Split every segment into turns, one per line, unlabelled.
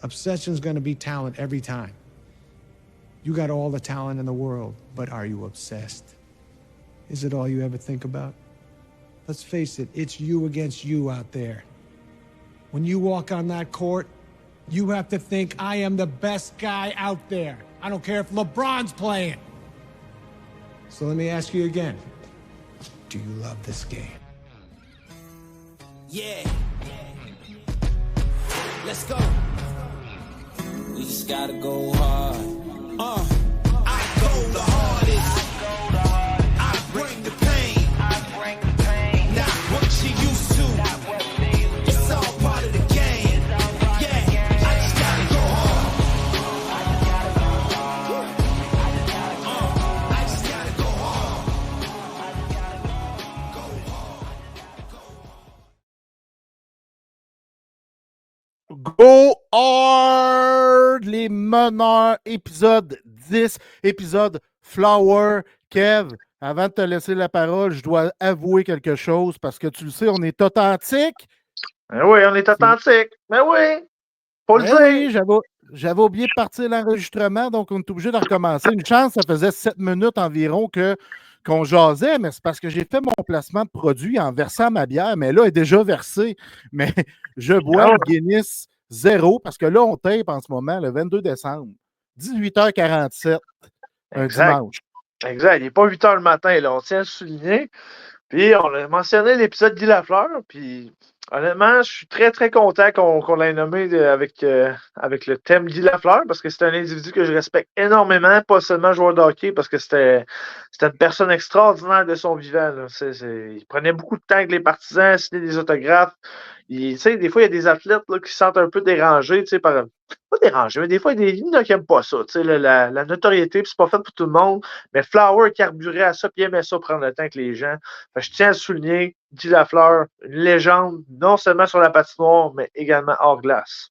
Obsession's going to be talent every time. You got all the talent in the world, but are you obsessed? Is it all you ever think about? Let's face it, it's you against you out there. When you walk on that court, you have to think, I am the best guy out there. I don't care if LeBron's playing. So let me ask you again. Do you love this game?
Yeah. Let's go. We just gotta go hard. I go the hardest. I bring the pain. Not what you used to. It's all part of the game. Yeah, I just gotta go hard. I just gotta go hard.
Go hard, les meneurs, épisode 10, épisode Flower. Kev, avant de te laisser la parole, je dois avouer quelque chose parce que tu le sais, on est authentique.
Ben oui, on est authentique. Ben oui, faut le
Ben
dire.
oui, j'avais oublié de partir l'enregistrement, donc on est obligé de recommencer. Une chance, ça faisait 7 minutes environ qu'on jasait, mais c'est parce que j'ai fait mon placement de produit en versant ma bière, mais là, elle est déjà versée. Mais je bois une Guinness 0 parce que là, on tape en ce moment le 22 décembre, 18h47, un
Exact.
dimanche.
Exact. Il n'est pas 8 h le matin, là. On tient à le souligner. Puis, on a mentionné l'épisode Guy Lafleur. Puis, honnêtement, je suis très, très content qu'on l'ait nommé avec le thème Guy Lafleur parce que c'est un individu que je respecte énormément, pas seulement joueur de hockey, parce que c'était une personne extraordinaire de son vivant. Là. Il prenait beaucoup de temps avec les partisans, signer des autographes. Des fois, il y a des athlètes là, qui se sentent un peu dérangés, pas dérangés, mais des fois, il y a des lignes qui n'aiment pas ça. La notoriété, c'est pas fait pour tout le monde. Mais Flower carburait à ça, puis il aimait ça prendre le temps avec les gens. Je tiens à le souligner, Guy Lafleur, une légende, non seulement sur la patinoire, mais également hors glace.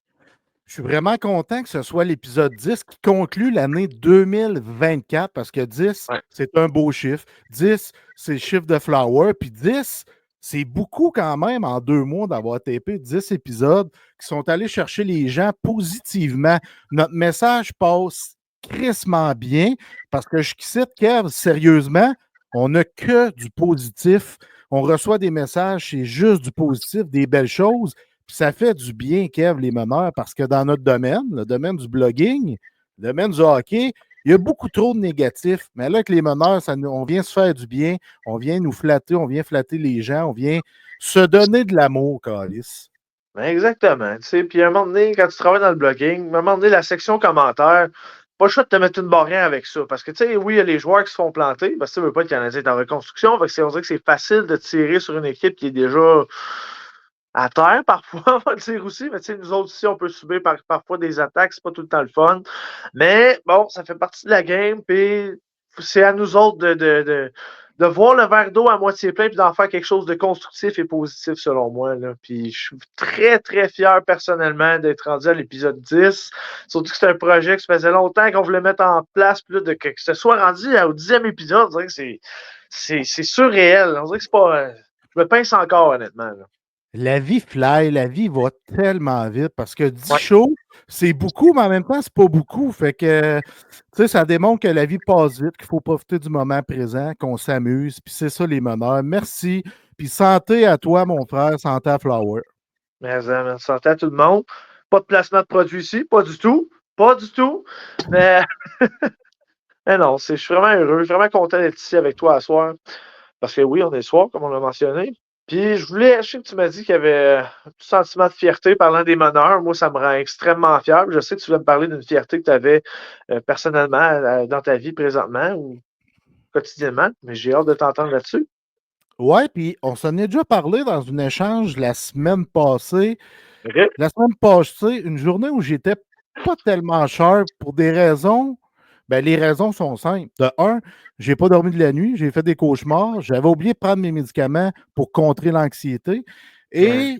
Je suis vraiment content que ce soit l'épisode 10 qui conclut l'année 2024 parce que 10, c'est un beau chiffre. 10, c'est le chiffre de Flower. Puis 10, c'est beaucoup quand même en 2 mois d'avoir tapé 10 épisodes qui sont allés chercher les gens positivement. Notre message passe crissement bien parce que je cite Kev, sérieusement, on n'a que du positif. On reçoit des messages, c'est juste du positif, des belles choses. Puis ça fait du bien, Kev, les meneurs, parce que dans notre domaine, le domaine du blogging, le domaine du hockey, il y a beaucoup trop de négatifs. Mais là, avec les meneurs, on vient se faire du bien, on vient nous flatter, on vient flatter les gens, on vient se donner de l'amour, Calis.
Exactement. Puis à un moment donné, quand tu travailles dans le blogging, à un moment donné, la section commentaires, pas le choix de te mettre une barrière avec ça. Parce que, oui, il y a les joueurs qui se font planter, parce que tu ne veux pas être Canadien en reconstruction. Fait que on dirait que c'est facile de tirer sur une équipe qui est déjà à terre parfois, on va le dire aussi, mais nous autres aussi, on peut subir parfois des attaques, c'est pas tout le temps le fun. Mais bon, ça fait partie de la game, puis c'est à nous autres de voir le verre d'eau à moitié plein puis d'en faire quelque chose de constructif et positif selon moi. Là. Puis je suis très, très fier personnellement d'être rendu à l'épisode 10. Surtout que c'est un projet que ça faisait longtemps qu'on voulait mettre en place, puis là, que ce soit rendu au 10e épisode, on dirait que c'est surréel. On dirait que c'est pas. Je me pince encore, honnêtement. Là.
La vie fly, la vie va tellement vite parce que 10 shows, c'est beaucoup, mais en même temps, c'est pas beaucoup. Fait que, ça démontre que la vie passe vite, qu'il faut profiter du moment présent, qu'on s'amuse. Puis c'est ça, les meneurs. Merci. Puis santé à toi, mon frère. Santé à Flower.
Merci, santé à tout le monde. Pas de placement de produit ici, pas du tout. Pas du tout. Mais, mais non, je suis vraiment heureux, je suis vraiment content d'être ici avec toi à soir. Parce que oui, on est le soir, comme on l'a mentionné. Puis je sais que tu m'as dit qu'il y avait un petit sentiment de fierté parlant des meneurs. Moi, ça me rend extrêmement fier. Je sais que tu voulais me parler d'une fierté que tu avais personnellement dans ta vie présentement ou quotidiennement, mais j'ai hâte de t'entendre là-dessus.
Ouais, puis on s'en est déjà parlé dans un échange la semaine passée.
Okay.
La semaine passée, une journée où j'étais pas tellement cher pour des raisons. Ben, les raisons sont simples. De un, j'ai pas dormi de la nuit, j'ai fait des cauchemars, j'avais oublié de prendre mes médicaments pour contrer l'anxiété. Et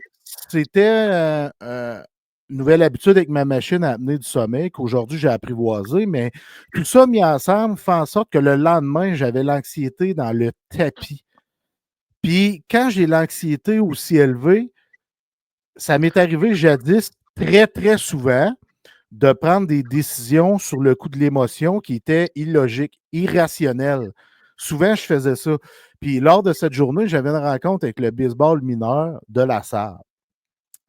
c'était une nouvelle habitude avec ma machine à amener du sommeil qu'aujourd'hui j'ai apprivoisé, mais tout ça mis ensemble fait en sorte que le lendemain, j'avais l'anxiété dans le tapis. Puis quand j'ai l'anxiété aussi élevée, ça m'est arrivé jadis très, très souvent. de prendre des décisions sur le coup de l'émotion qui étaient illogiques, irrationnelles. Souvent, je faisais ça. Puis lors de cette journée, j'avais une rencontre avec le baseball mineur de la salle.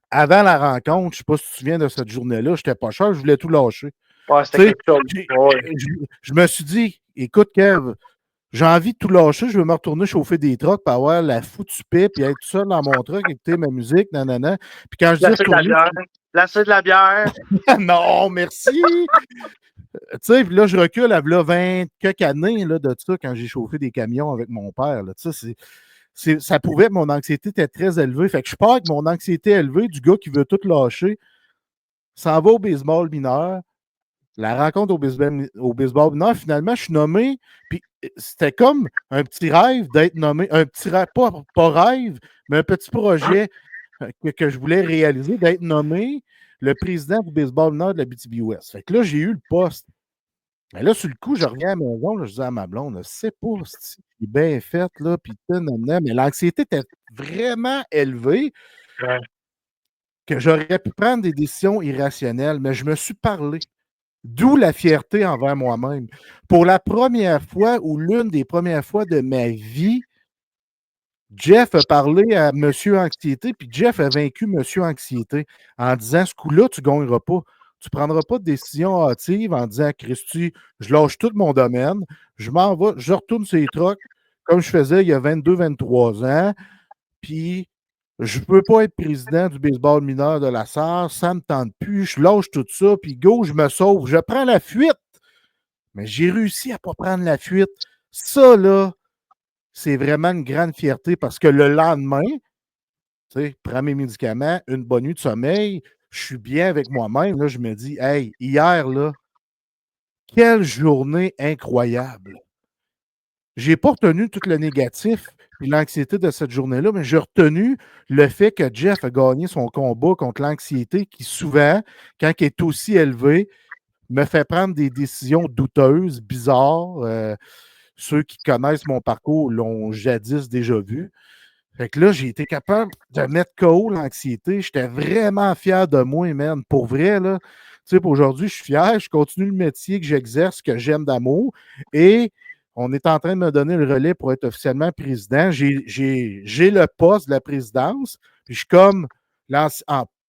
Avant la rencontre, je ne sais pas si tu te souviens de cette journée-là, je n'étais pas cher, je voulais tout lâcher.
Ouais,
Tu
c'était
sais,
quelque chose. Ouais.
je me suis dit, écoute, Kev, j'ai envie de tout lâcher, je veux me retourner chauffer des trucks, pour avoir la foutue paix, puis être tout seul dans mon truck, écouter ma musique, nanana. Puis quand je dis
Placer de la
retourner,
bière. Placer de la bière.
non, merci! Tu sais, puis là, je recule à là, 20 quelques années là, de ça, quand j'ai chauffé des camions avec mon père. Là. Tu sais, ça prouvait que mon anxiété était très élevée. Fait que je pars avec mon anxiété élevée du gars qui veut tout lâcher, s'en va au baseball mineur, la rencontre au baseball mineur, finalement, je suis nommé, puis c'était comme un petit rêve d'être nommé, un petit rêve, pas rêve, mais un petit projet que je voulais réaliser, d'être nommé le président du baseball mineur de la BTB-Ouest. Fait que là, j'ai eu le poste. Mais là, sur le coup, je reviens à la maison, là, je dis à ma blonde, c'est pas si c'est bien fait, là, puis mais l'anxiété était vraiment élevée
Ouais.
que j'aurais pu prendre des décisions irrationnelles, mais je me suis parlé. D'où la fierté envers moi-même. Pour la première fois ou l'une des premières fois de ma vie, Jeff a parlé à Monsieur Anxiété, puis Jeff a vaincu Monsieur Anxiété en disant ce coup-là, tu ne gagneras pas. Tu ne prendras pas de décision hâtive en disant Christy, je lâche tout mon domaine, je m'en vais, je retourne sur les trucks comme je faisais il y a 22-23 ans, puis je ne peux pas être président du baseball mineur de la SAR, ça ne me tente plus, je lâche tout ça, puis go, je me sauve, je prends la fuite. Mais j'ai réussi à ne pas prendre la fuite. Ça, là, c'est vraiment une grande fierté parce que le lendemain, tu sais, prends mes médicaments, une bonne nuit de sommeil, je suis bien avec moi-même. Là, je me dis, hey, hier, là, quelle journée incroyable. J'ai pas retenu tout le négatif et l'anxiété de cette journée-là, mais j'ai retenu le fait que Jeff a gagné son combat contre l'anxiété qui, souvent, quand elle est aussi élevée, me fait prendre des décisions douteuses, bizarres. Ceux qui connaissent mon parcours l'ont jadis déjà vu. Fait que là, j'ai été capable de mettre KO l'anxiété. J'étais vraiment fier de moi, man. Pour vrai, là. Tu sais, pour aujourd'hui, je suis fier. Je continue le métier que j'exerce, que j'aime d'amour. Et on est en train de me donner le relais pour être officiellement président. J'ai le poste de la présidence. Puis je suis comme, pas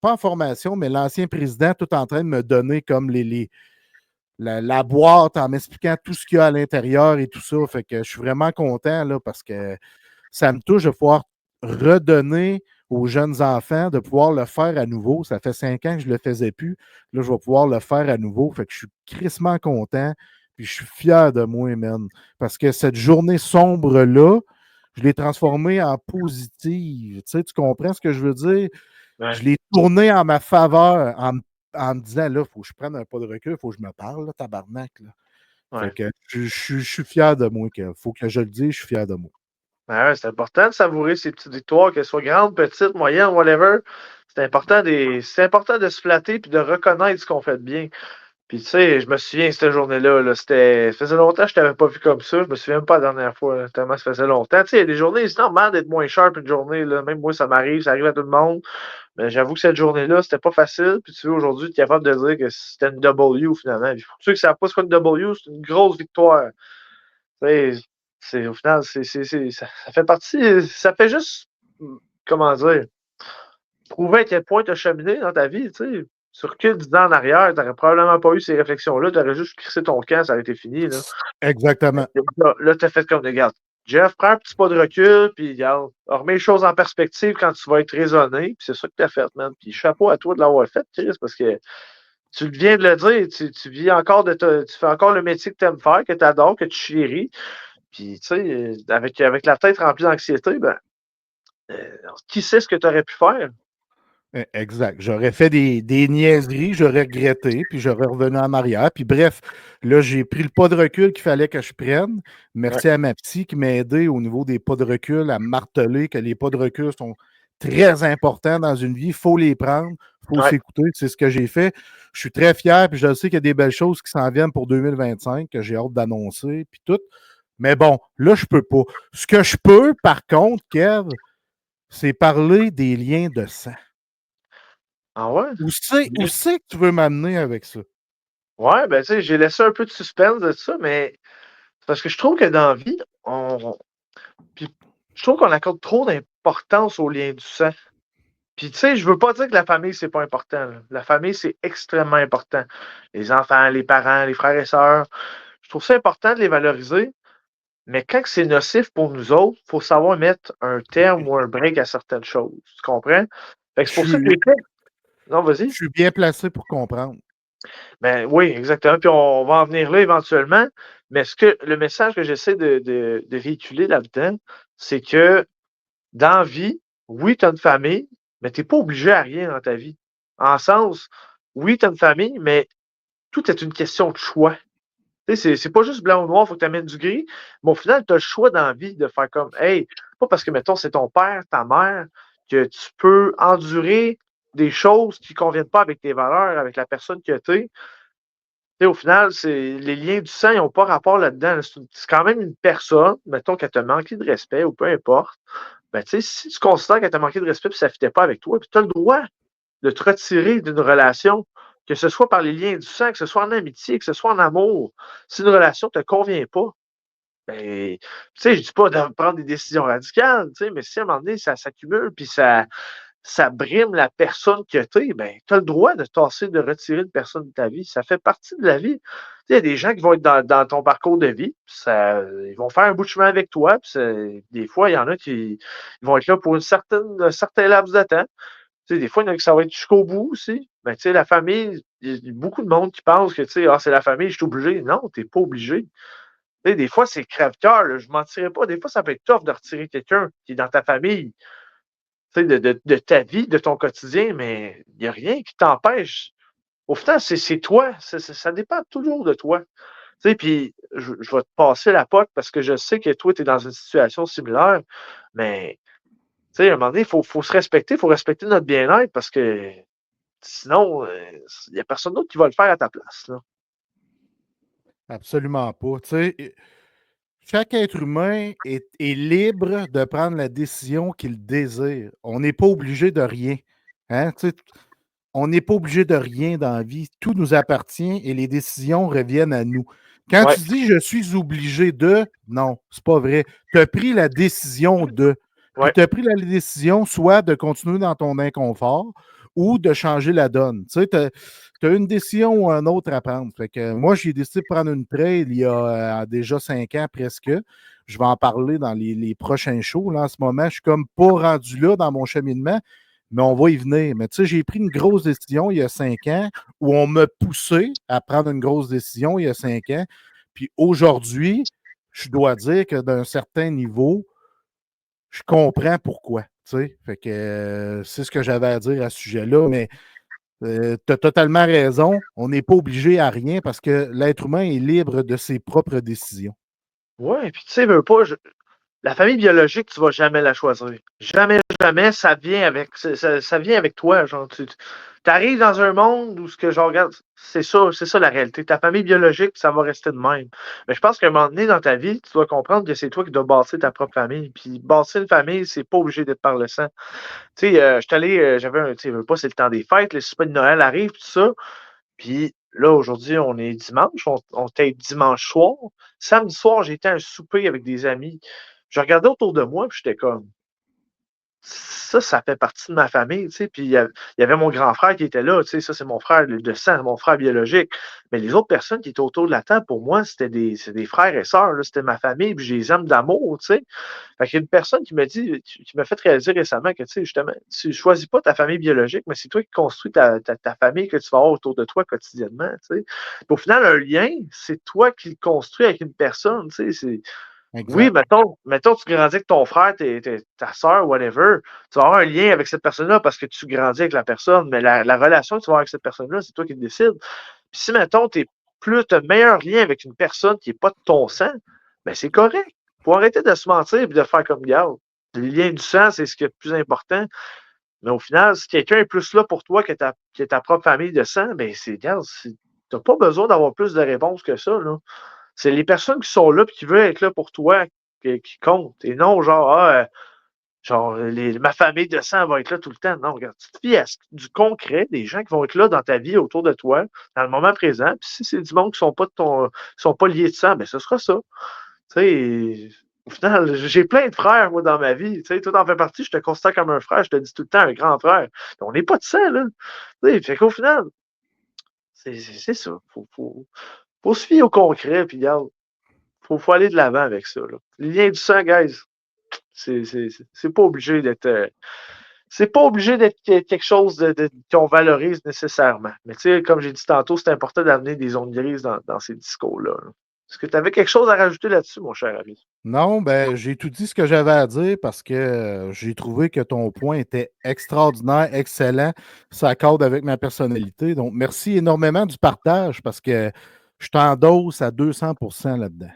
en formation, mais l'ancien président, tout en train de me donner comme la boîte en m'expliquant tout ce qu'il y a à l'intérieur et tout ça. Fait que je suis vraiment content là, parce que ça me touche de pouvoir redonner aux jeunes enfants, de pouvoir le faire à nouveau. Ça fait 5 ans que je ne le faisais plus. Là, je vais pouvoir le faire à nouveau. Fait que je suis crissement content. Puis je suis fier de moi, man. Parce que cette journée sombre-là, je l'ai transformée en positive. Tu sais, tu comprends ce que je veux dire?
Ouais.
Je l'ai tournée en ma faveur en me disant, là, il faut que je prenne un pas de recul, il faut que je me parle, là, tabarnak. Là.
Ouais.
Fait que je suis fier de moi. Il faut que je le dise, je suis fier de moi.
Ben ouais, c'est important de savourer ces petites victoires, qu'elles soient grandes, petites, moyennes, whatever. C'est important de se flatter et de reconnaître ce qu'on fait de bien. Puis tu sais, je me souviens cette journée-là, là, ça faisait longtemps que je t'avais pas vu comme ça. Je me souviens même pas la dernière fois, là, tellement ça faisait longtemps. Tu sais, il y a des journées, c'est normal d'être moins sharp une journée. Là. Même moi, ça m'arrive, ça arrive à tout le monde. Mais j'avoue que cette journée-là, c'était pas facile. Puis tu vois, aujourd'hui, tu es capable de dire que c'était une W finalement. Puis pour ceux qui ne savent pas ce qu'est une W, c'est une grosse victoire. Tu sais, au final, ça fait partie. Ça fait juste, comment dire, prouver à quel point tu as cheminé dans ta vie. Tu sais. Tu recules 10 ans en arrière, tu n'aurais probablement pas eu ces réflexions-là. Tu aurais juste crissé ton camp, ça aurait été fini. Là,
Exactement.
là tu as fait comme des gars. Jeff, prends un petit pas de recul, puis regarde, remets les choses en perspective quand tu vas être raisonné, puis c'est ça que tu as fait, man. Puis chapeau à toi de l'avoir fait, Chris, parce que tu viens de le dire, tu vis encore tu fais encore le métier que tu aimes faire, que tu adores, que tu chéris. Puis, tu sais, avec la tête remplie d'anxiété, ben, qui sait ce que tu aurais pu faire?
Exact. J'aurais fait des niaiseries, j'aurais regretté, puis j'aurais revenu en arrière. Puis bref, là, j'ai pris le pas de recul qu'il fallait que je prenne. Merci à ma psy qui m'a aidé au niveau des pas de recul, à marteler que les pas de recul sont très importants dans une vie. Il faut les prendre, il faut s'écouter. C'est ce que j'ai fait. Je suis très fier, puis je sais qu'il y a des belles choses qui s'en viennent pour 2025, que j'ai hâte d'annoncer, puis tout. Mais bon, là, je peux pas. Ce que je peux, par contre, Kev, c'est parler des liens de sang.
Ah ouais?
Où c'est que tu veux m'amener avec ça?
Ouais, ben, tu sais, j'ai laissé un peu de suspense de ça, mais c'est parce que je trouve que dans la vie, puis je trouve qu'on accorde trop d'importance aux liens du sang. Puis, tu sais, je veux pas dire que la famille, c'est pas important, là. La famille, c'est extrêmement important. Les enfants, les parents, les frères et sœurs. Je trouve ça important de les valoriser, mais quand c'est nocif pour nous autres, il faut savoir mettre un terme ou un break à certaines choses. Tu comprends? Fait que
Je
c'est pour ça que
suis
les fois. Non,
je
vas-y.
suis bien placé pour comprendre.
Ben oui, exactement. Puis on va en venir là éventuellement. Mais le message que j'essaie de véhiculer là-dedans, c'est que dans la vie, oui, tu as une famille, mais tu n'es pas obligé à rien dans ta vie. En sens, oui, tu as une famille, mais tout est une question de choix. Tu sais, c'est pas juste blanc ou noir, il faut que tu amènes du gris. Mais au final, tu as le choix dans la vie de faire comme, hey, pas parce que, mettons, c'est ton père, ta mère, que tu peux endurer des choses qui ne conviennent pas avec tes valeurs, avec la personne que tu es. Tu sais, au final, les liens du sang, ils n'ont pas rapport là-dedans. C'est quand même une personne, mettons, qu'elle t'a manqué de respect ou peu importe. Ben, tu sais, si tu considères qu'elle t'a manqué de respect et que ça ne fitait pas avec toi, puis tu as le droit de te retirer d'une relation, que ce soit par les liens du sang, que ce soit en amitié, que ce soit en amour. Si une relation ne te convient pas, ben, tu sais, je dis pas de prendre des décisions radicales, tu sais, mais si à un moment donné, ça s'accumule, puis ça brime la personne que tu es, ben, tu as le droit de tasser, de retirer une personne de ta vie. Ça fait partie de la vie. Tu sais, il y a des gens qui vont être dans ton parcours de vie, puis ils vont faire un bout de chemin avec toi, puis des fois, il y en a qui ils vont être là pour un certain laps de temps. Tu sais, des fois, il y en a qui ça va être jusqu'au bout aussi. Mais tu sais, la famille, il y a beaucoup de monde qui pense que, tu sais, ah, c'est la famille, je suis obligé. Non, tu n'es pas obligé. Tu sais, des fois, c'est crève-cœur, là, je ne mentirais pas. Des fois, ça peut être tough de retirer quelqu'un qui est dans ta famille, tu sais, de ta vie, de ton quotidien, mais il n'y a rien qui t'empêche. Au final, c'est toi. Ça dépend toujours de toi. Tu sais, puis je vais te passer la pote parce que je sais que toi, tu es dans une situation similaire, mais tu sais, à un moment donné, il faut se respecter, il faut respecter notre bien-être parce que sinon, il n'y a personne d'autre qui va le faire à ta place, là.
Absolument pas. Tu sais, chaque être humain est libre de prendre la décision qu'il désire. On n'est pas obligé de rien. Hein? Tu sais, on n'est pas obligé de rien dans la vie. Tout nous appartient et les décisions reviennent à nous. Quand
Ouais,
tu dis je suis obligé de, non, c'est pas vrai. Tu as pris la décision de. Puis
ouais,
tu as pris la décision soit de continuer dans ton inconfort ou de changer la donne. Tu sais, tu as une décision ou un autre à prendre. Fait que moi, j'ai décidé de prendre une trail il y a déjà 5 ans presque. Je vais en parler dans les prochains shows. Là, en ce moment, je suis comme pas rendu là dans mon cheminement, mais on va y venir. Mais tu sais, j'ai pris une grosse décision il y a 5 ans où on m'a poussé à prendre une grosse décision il y a 5 ans. Puis aujourd'hui, je dois dire que d'un certain niveau, je comprends pourquoi. Tu sais. Fait que c'est ce que j'avais à dire à ce sujet-là. Mais tu as totalement raison. On n'est pas obligé à rien parce que l'être humain est libre de ses propres décisions.
ouais. Puis tu sais, veux pas, la famille biologique, tu vas jamais la choisir. Jamais, jamais, ça vient avec toi. Genre, tu arrives dans un monde où ce que je regarde, c'est ça la réalité. Ta famille biologique, ça va rester de même. Mais je pense qu'à un moment donné dans ta vie, tu dois comprendre que c'est toi qui dois bâtir ta propre famille. Puis bâtir une famille, c'est pas obligé d'être par le sang. Tu sais, je suis allé, j'avais tu sais, veux pas, c'est le temps des fêtes, les soupers de Noël arrivent, tout ça. Puis là, aujourd'hui, on est dimanche, on était dimanche soir. Samedi soir, j'ai été à un souper avec des amis. Je regardais autour de moi, puis j'étais comme, ça fait partie de ma famille, tu sais. Puis il y avait mon grand frère qui était là, tu sais, ça, c'est mon frère de sang, mon frère biologique. Mais les autres personnes qui étaient autour de la table, pour moi, c'est des frères et sœurs, là, c'était ma famille, puis je les aime d'amour, tu sais. Fait qu'il y a une personne qui m'a fait réaliser récemment que, tu sais, justement, tu choisis pas ta famille biologique, mais c'est toi qui construis ta famille que tu vas avoir autour de toi quotidiennement, tu sais. Puis au final, un lien, c'est toi qui le construis avec une personne, tu sais. Oui,
Exact.
mettons, tu grandis avec ton frère, ta soeur, whatever, tu vas avoir un lien avec cette personne-là parce que tu grandis avec la personne, mais la relation que tu vas avoir avec cette personne-là, c'est toi qui le décides. Puis si, mettons, tu as un meilleur lien avec une personne qui n'est pas de ton sang, ben c'est correct. Faut arrêter de se mentir et de faire comme garde. Le lien du sang, c'est ce qui est le plus important. Mais au final, si quelqu'un est plus là pour toi que ta propre famille de sang, ben c'est, regarde, tu n'as pas besoin d'avoir plus de réponses que ça, là. C'est les personnes qui sont là et qui veulent être là pour toi qui comptent. Et non, genre, genre, ma famille de sang va être là tout le temps. Non, regarde, tu te fies à du concret, des gens qui vont être là dans ta vie, autour de toi, dans le moment présent. Puis si c'est du monde qui sont pas liés de sang, ben ce sera ça. Tu sais, au final, j'ai plein de frères, moi, dans ma vie. Tu sais, toi, en fais partie, je te considère comme un frère, je te dis tout le temps un grand frère. On n'est pas de sang, là. Tu sais, fait qu'au final, c'est ça. Faut se fier au concret, puis regarde, faut aller de l'avant avec ça, là. Les liens du sang, guys, c'est pas obligé d'être. C'est pas obligé d'être quelque chose qu'on valorise nécessairement. Mais tu sais, comme j'ai dit tantôt, c'est important d'amener des zones grises dans ces discours-là. Là. Est-ce que tu avais quelque chose à rajouter là-dessus, mon cher ami?
Non, ben, j'ai tout dit ce que j'avais à dire parce que j'ai trouvé que ton point était extraordinaire, excellent. Ça accorde avec ma personnalité. Donc, merci énormément du partage parce que je t'endosse à 200% là-dedans.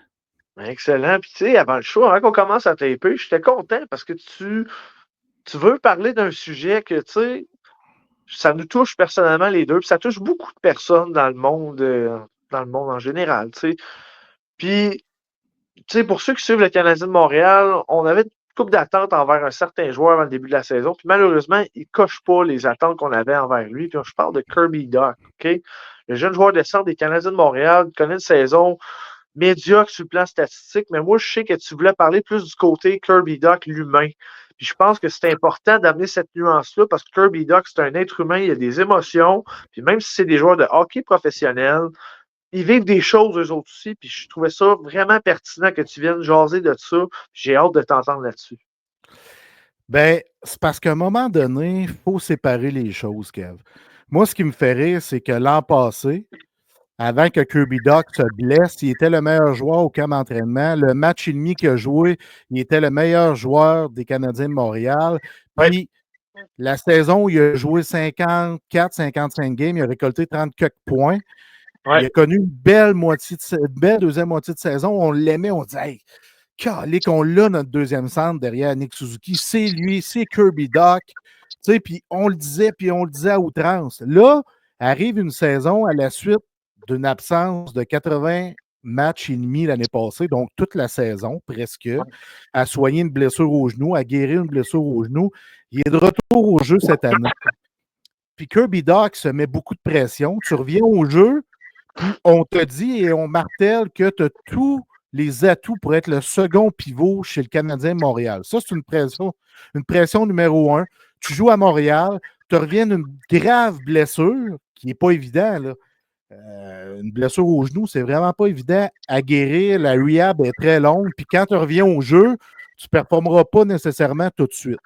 Excellent. Puis tu sais, avant le show, avant qu'on commence à taper, j'étais content parce que tu veux parler d'un sujet que, tu sais, ça nous touche personnellement les deux, puis ça touche beaucoup de personnes dans le monde en général, tu sais. Puis tu sais, pour ceux qui suivent le Canadien de Montréal, on avait une couple d'attentes envers un certain joueur avant le début de la saison. Puis malheureusement, il ne coche pas les attentes qu'on avait envers lui. Puis je parle de Kirby Dach, OK? Le jeune joueur de centre des Canadiens de Montréal connaît une saison médiocre sur le plan statistique, mais moi, je sais que tu voulais parler plus du côté Kirby Dach, l'humain. Puis je pense que c'est important d'amener cette nuance-là parce que Kirby Dach, c'est un être humain, il a des émotions. Puis même si c'est des joueurs de hockey professionnels, ils vivent des choses eux autres aussi, puis je trouvais ça vraiment pertinent que tu viennes jaser de ça. J'ai hâte de t'entendre là-dessus.
Ben, c'est parce qu'à un moment donné, il faut séparer les choses, Kev. Moi, ce qui me fait rire, c'est que l'an passé, avant que Kirby Dach se blesse, il était le meilleur joueur au camp d'entraînement. Le match et demi qu'il a joué, il était le meilleur joueur des Canadiens de Montréal. Puis, la saison où il a joué 54, 55 games, il a récolté 30 quelques points.
Ouais.
Il a connu une belle deuxième moitié de saison. On l'aimait, on disait, hey, calé qu'on l'a, notre deuxième centre derrière Nick Suzuki. C'est lui, c'est Kirby Dach. Tu sais, puis on le disait à outrance. Là, arrive une saison à la suite d'une absence de 80 matchs et demi l'année passée, donc toute la saison presque, à soigner une blessure au genou, à guérir une blessure au genou. Il est de retour au jeu cette année. Puis Kirby Dach se met beaucoup de pression. Tu reviens au jeu, puis on te dit et on martèle que tu as tous les atouts pour être le second pivot chez le Canadien de Montréal. Ça, c'est une pression numéro 1. Tu joues à Montréal, tu reviens d'une grave blessure, qui n'est pas évident, là. Une blessure au genou, c'est vraiment pas évident à guérir. La rehab est très longue. Puis quand tu reviens au jeu, tu ne performeras pas nécessairement tout de suite.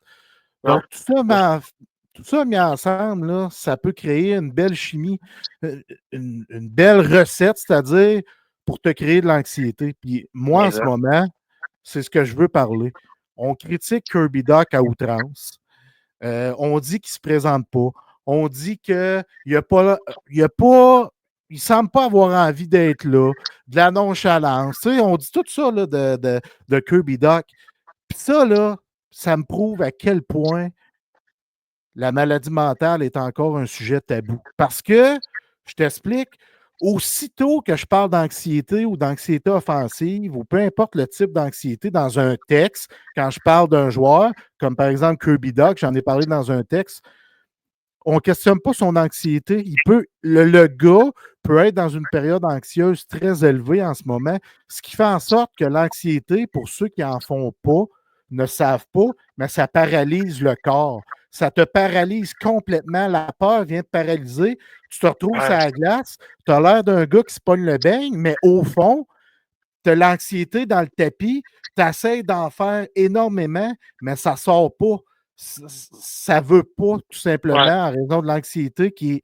Donc, tout ça mis ensemble, là, ça peut créer une belle chimie, une belle recette, c'est-à-dire pour te créer de l'anxiété. Puis moi, en ce moment, c'est ce que je veux parler. On critique Kirby Dach à outrance. On dit qu'il ne se présente pas. On dit qu'il ne semble pas avoir envie d'être là, de la nonchalance. Tu sais, on dit tout ça là, de Kirby Dach. Puis ça, là, ça me prouve à quel point la maladie mentale est encore un sujet tabou. Parce que, je t'explique, aussitôt que je parle d'anxiété ou d'anxiété offensive, ou peu importe le type d'anxiété dans un texte, quand je parle d'un joueur, comme par exemple Kirby Dach, j'en ai parlé dans un texte, on ne questionne pas son anxiété. Le gars peut être dans une période anxieuse très élevée en ce moment, ce qui fait en sorte que l'anxiété, pour ceux qui n'en font pas, ne savent pas, mais ça paralyse le corps. Ça te paralyse complètement. La peur vient te paralyser. Tu te retrouves sur la glace. Tu as l'air d'un gars qui se pogne le beigne, mais au fond, tu as l'anxiété dans le tapis. Tu essaies d'en faire énormément, mais ça ne sort pas. Ça ne veut pas, tout simplement, en raison de l'anxiété qui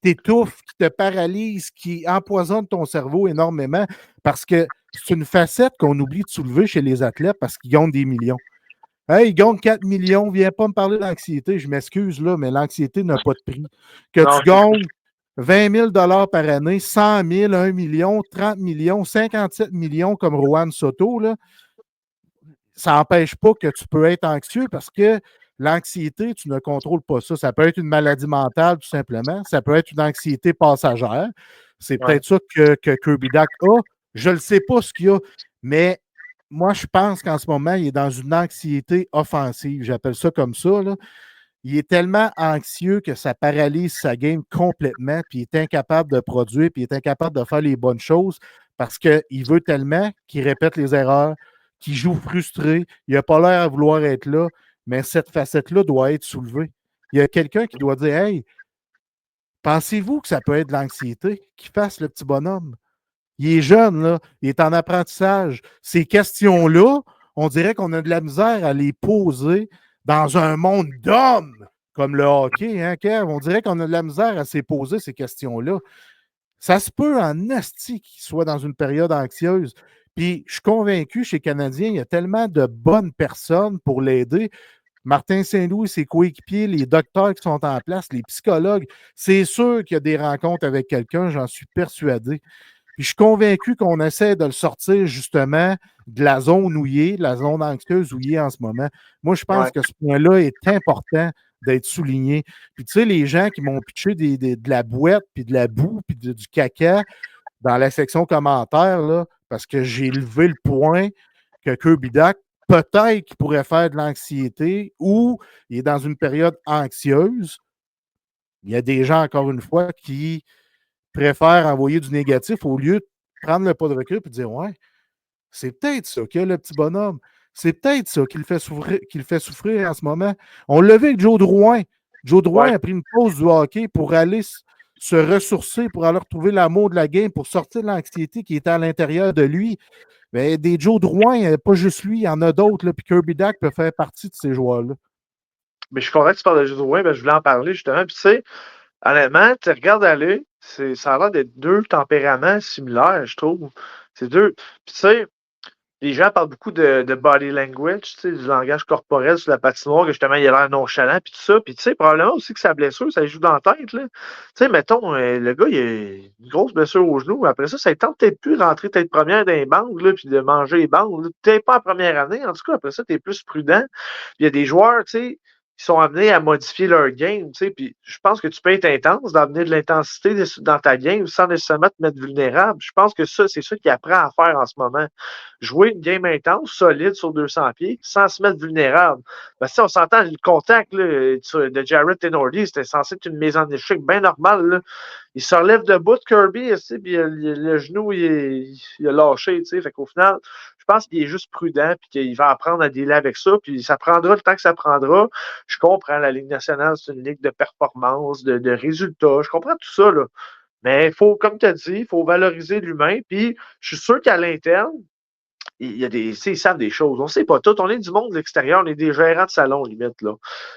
t'étouffe, qui te paralyse, qui empoisonne ton cerveau énormément. Parce que c'est une facette qu'on oublie de soulever chez les athlètes parce qu'ils gagnent des millions. Hey, ils gagnent 4 millions, viens pas me parler d'anxiété. Je m'excuse, là, mais l'anxiété n'a pas de prix. Que tu gagnes 20 000 $ par année, 100 000, 1 million, 30 millions, 57 millions comme Rohan Soto, là, ça n'empêche pas que tu peux être anxieux parce que l'anxiété, tu ne contrôles pas ça. Ça peut être une maladie mentale, tout simplement. Ça peut être une anxiété passagère. C'est peut-être ça que Kirby Dach a. Je ne sais pas ce qu'il y a, mais moi, je pense qu'en ce moment, il est dans une anxiété offensive. J'appelle ça comme ça, là. Il est tellement anxieux que ça paralyse sa game complètement, puis il est incapable de produire, puis il est incapable de faire les bonnes choses parce qu'il veut tellement qu'il répète les erreurs, qu'il joue frustré. Il n'a pas l'air à vouloir être là, mais cette facette-là doit être soulevée. Il y a quelqu'un qui doit dire Hey, pensez-vous que ça peut être de l'anxiété? Qu'il fasse le petit bonhomme. Il est jeune, là. Il est en apprentissage. Ces questions-là, on dirait qu'on a de la misère à les poser dans un monde d'hommes, comme le hockey, hein, Kev? On dirait qu'on a de la misère à se poser ces questions-là. Ça se peut en asti qu'il soit dans une période anxieuse. Puis je suis convaincu, chez les Canadiens, il y a tellement de bonnes personnes pour l'aider. Martin Saint-Louis, ses coéquipiers, les docteurs qui sont en place, les psychologues, c'est sûr qu'il y a des rencontres avec quelqu'un, j'en suis persuadé. Puis je suis convaincu qu'on essaie de le sortir justement de la zone où il est, de la zone anxieuse où il est en ce moment. Moi, je pense
Ouais.
que ce point-là est important d'être souligné. Puis tu sais, les gens qui m'ont pitché de la boîte, puis de la boue, puis du caca dans la section commentaires, là, parce que j'ai levé le point que Kirby Duck, peut-être qu'il pourrait faire de l'anxiété ou il est dans une période anxieuse. Il y a des gens, encore une fois, qui préfèrent envoyer du négatif au lieu de prendre le pas de recul et dire Ouais, c'est peut-être ça qu'il y a le petit bonhomme. C'est peut-être ça qui le fait souffrir en ce moment. On l'a vu avec Joe Drouin. Joe Drouin
Ouais.
a pris une pause du hockey pour aller se ressourcer, pour aller retrouver l'amour de la game, pour sortir de l'anxiété qui était à l'intérieur de lui. Mais des Joe Drouin, pas juste lui, il y en a d'autres. Puis Kirby Duck peut faire partie de ces joueurs-là.
Mais je suis content que tu parles de Joe Drouin, je voulais en parler justement. Puis tu sais, honnêtement, tu regardes aller, ça a l'air d'être deux tempéraments similaires, je trouve. C'est deux. Puis tu sais, les gens parlent beaucoup de body language, tu sais, du langage corporel sur la patinoire, que justement, il a l'air nonchalant, puis tout ça. Puis tu sais, probablement aussi que sa blessure, ça lui joue dans la tête, là. Tu sais, mettons, le gars, il a une grosse blessure au genou. Après ça, ça ne tente peut-être plus de rentrer tête première dans les bandes, là, puis de manger les bandes. Peut-être pas en première année. En tout cas, après ça, tu es plus prudent. Puis il y a des joueurs, tu sais, qui sont amenés à modifier leur game, tu sais, puis je pense que tu peux être intense, d'amener de l'intensité dans ta game sans nécessairement te mettre vulnérable. Je pense que ça, c'est ça qu'il apprend à faire en ce moment. Jouer une game intense, solide sur 200 pieds, sans se mettre vulnérable. Parce que on s'entend, le contact là, de Jarrett Tenordi, c'était censé être une mise en échec bien normale. Là. Il se relève debout de Kirby, puis le genou, il a lâché. Fait qu'au final, je pense qu'il est juste prudent, puis qu'il va apprendre à dealer avec ça, puis ça prendra le temps que ça prendra. Je comprends, la Ligue nationale, c'est une ligue de performance, de résultats. Je comprends tout ça, là. Mais il faut, comme tu as dit, il faut valoriser l'humain. Puis je suis sûr qu'à l'interne, il y a des, ils savent des choses. On ne sait pas tout. On est du monde de l'extérieur, on est des gérants de salon, limite. Là.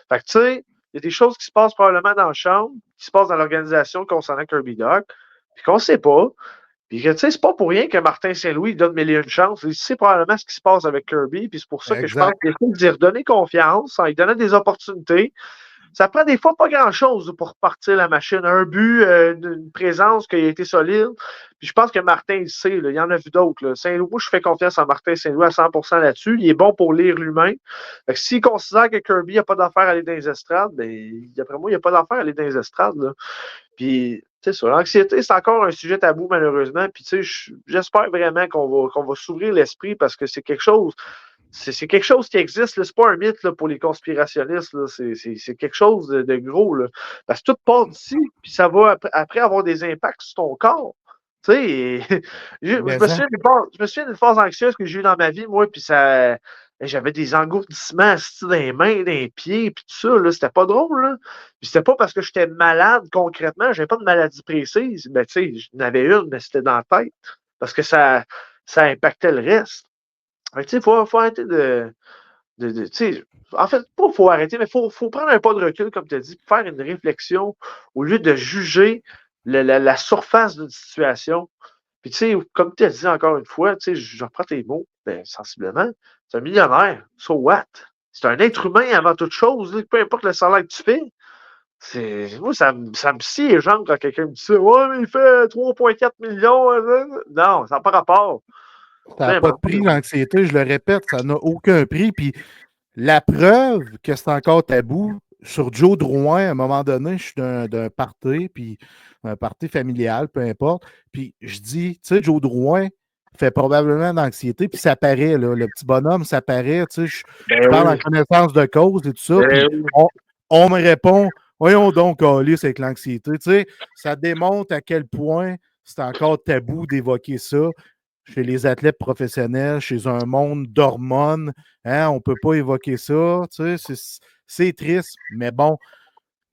Fait que, tu sais, il y a des choses qui se passent probablement dans la chambre, qui se passent dans l'organisation concernant Kirby Duck, puis qu'on ne sait pas. Puis, tu sais, c'est pas pour rien que Martin Saint-Louis donne mille et une chances. Il sait probablement ce qui se passe avec Kirby, puis c'est pour ça que je pense
Exact.
qu'il faut lui redonner confiance, en lui donnant des opportunités. Ça prend des fois pas grand-chose pour partir la machine. Un but, une présence qui a été solide. Puis je pense que Martin, il sait, là, il y en a vu d'autres. Saint-Louis, moi, je fais confiance à Martin Saint-Louis à 100% là-dessus. Il est bon pour lire l'humain. Fait que s'il considère que Kirby n'a pas d'affaire à aller dans les estrades, ben, d'après moi, il n'y a pas d'affaire à aller dans les estrades. Là. Puis, tu sais, l'anxiété, c'est encore un sujet tabou, malheureusement. Puis, tu sais, j'espère vraiment qu'on va s'ouvrir l'esprit parce que c'est quelque chose. C'est quelque chose qui existe. C'est pas un mythe là, pour les conspirationnistes. C'est quelque chose de gros. Là. Parce que tout part d'ici, puis ça va après avoir des impacts sur ton corps. Tu sais, je me souviens d'une phase anxieuse que j'ai eue dans ma vie, moi, puis ça. J'avais des engourdissements dans les mains, dans les pieds, puis tout ça, là, c'était pas drôle, là. Puis c'était pas parce que j'étais malade concrètement, j'avais pas de maladie précise. Ben, tu sais, j'en avais une, mais c'était dans la tête. Parce que ça impactait le reste. Fait que, tu sais, faut arrêter tu sais, en fait, pas faut arrêter, mais faut prendre un pas de recul, comme tu as dit, faire une réflexion au lieu de juger la surface d'une situation. Puis, tu sais, comme tu as dit encore une fois, tu sais, je reprends tes mots, ben, sensiblement, c'est un millionnaire. So what? C'est un être humain avant toute chose, là, peu importe le salaire que tu fais. Moi, ça me scie les jambes quand quelqu'un me dit ça. Ouais, mais il fait 3,4 millions. Non, ça n'a pas rapport.
Ça n'a pas de prix, l'anxiété, je le répète, ça n'a aucun prix. Puis la preuve que c'est encore tabou, sur Joe Drouin, à un moment donné, je suis d'un party, puis un party familial, peu importe. Puis je dis, tu sais, Joe Drouin, fait probablement d'anxiété, puis ça paraît, là, le petit bonhomme, ça paraît, tu sais, je
Ben
parle en
oui.
connaissance de cause et tout ça,
Ben
puis
oui.
on me répond, voyons donc, Alice, avec l'anxiété, tu sais, ça démontre à quel point c'est encore tabou d'évoquer ça chez les athlètes professionnels, chez un monde d'hormones, hein, on ne peut pas évoquer ça, tu sais, c'est triste, mais bon,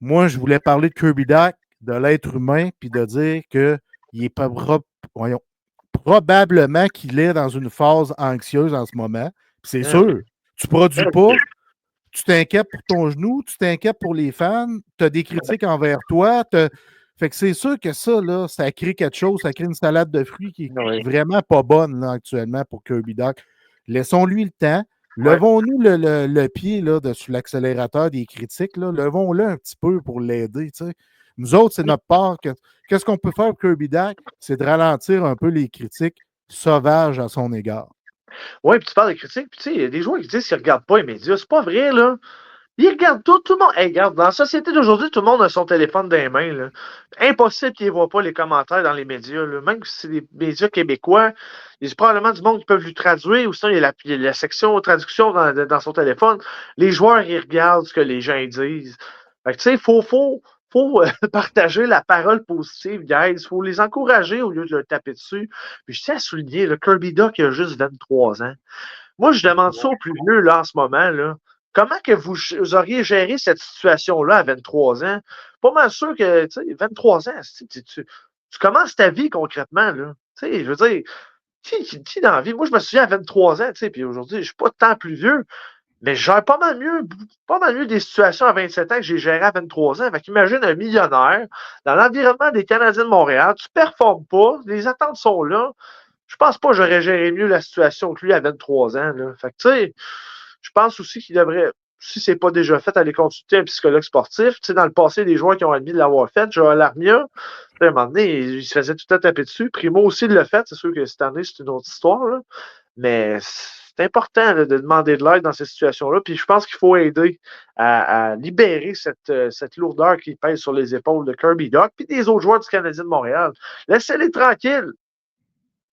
moi, je voulais parler de Kirby Doc, de l'être humain, puis de dire qu'il est pas, voyons, probablement qu'il est dans une phase anxieuse en ce moment. Puis c'est
Ben oui.
sûr, tu ne produis pas, tu t'inquiètes pour ton genou, tu t'inquiètes pour les fans, tu as des critiques envers toi. Fait que c'est sûr que ça, là, ça crée quelque chose, ça crée une salade de fruits qui est
Oui.
vraiment pas bonne là, actuellement pour Kirby Doc. Laissons-lui le temps.
Ouais.
Levons-nous le pied là, sur l'accélérateur des critiques. Là. Levons-le un petit peu pour l'aider. Tu sais. Nous autres, c'est notre part. Qu'est-ce qu'on peut faire pour Kirby Doc? C'est de ralentir un peu les critiques sauvages à son égard.
Oui, puis tu parles de critiques, puis tu sais, il y a des joueurs qui disent qu'ils ne regardent pas les médias. C'est pas vrai, là. Ils regardent tout le monde. Hey, regarde, dans la société d'aujourd'hui, tout le monde a son téléphone dans les mains, là. Impossible qu'ils ne voient pas les commentaires dans les médias, là. Même si c'est des médias québécois, il y a probablement du monde qui peuvent lui traduire, ou sinon, il y a la section traduction dans son téléphone. Les joueurs, ils regardent ce que les gens disent. Fait que, tu sais, faut partager la parole positive, guys. Il faut les encourager au lieu de leur taper dessus. Puis je tiens à souligner, le Kirby Duck il a juste 23 ans. Moi, je demande ça aux plus vieux là, en ce moment. Là. Comment que vous auriez géré cette situation-là à 23 ans? Pas mal sûr que, tu sais, 23 ans, tu commences ta vie concrètement. Là. Tu sais, je veux dire, qui dans la vie? Moi, je me souviens à 23 ans, tu sais, puis aujourd'hui, je ne suis pas tant plus vieux, mais je gère pas mal mieux des situations à 27 ans que j'ai géré à 23 ans. Fait qu'imagine un millionnaire dans l'environnement des Canadiens de Montréal, tu ne performes pas, les attentes sont là. Je pense pas que j'aurais géré mieux la situation que lui à 23 ans. Là. Fait que, tu sais, je pense aussi qu'il devrait, si c'est pas déjà fait, aller consulter un psychologue sportif. Tu sais, dans le passé, des joueurs qui ont admis de l'avoir fait, Joël Armia, à un moment donné, il se faisait tout le temps taper dessus. Primo aussi l'a fait. C'est sûr que cette année, c'est une autre histoire. Là. Mais c'est important là, de demander de l'aide dans ces situations-là. Puis je pense qu'il faut aider à libérer cette lourdeur qui pèse sur les épaules de Kirby Doc et des autres joueurs du Canadien de Montréal. Laissez-les tranquilles.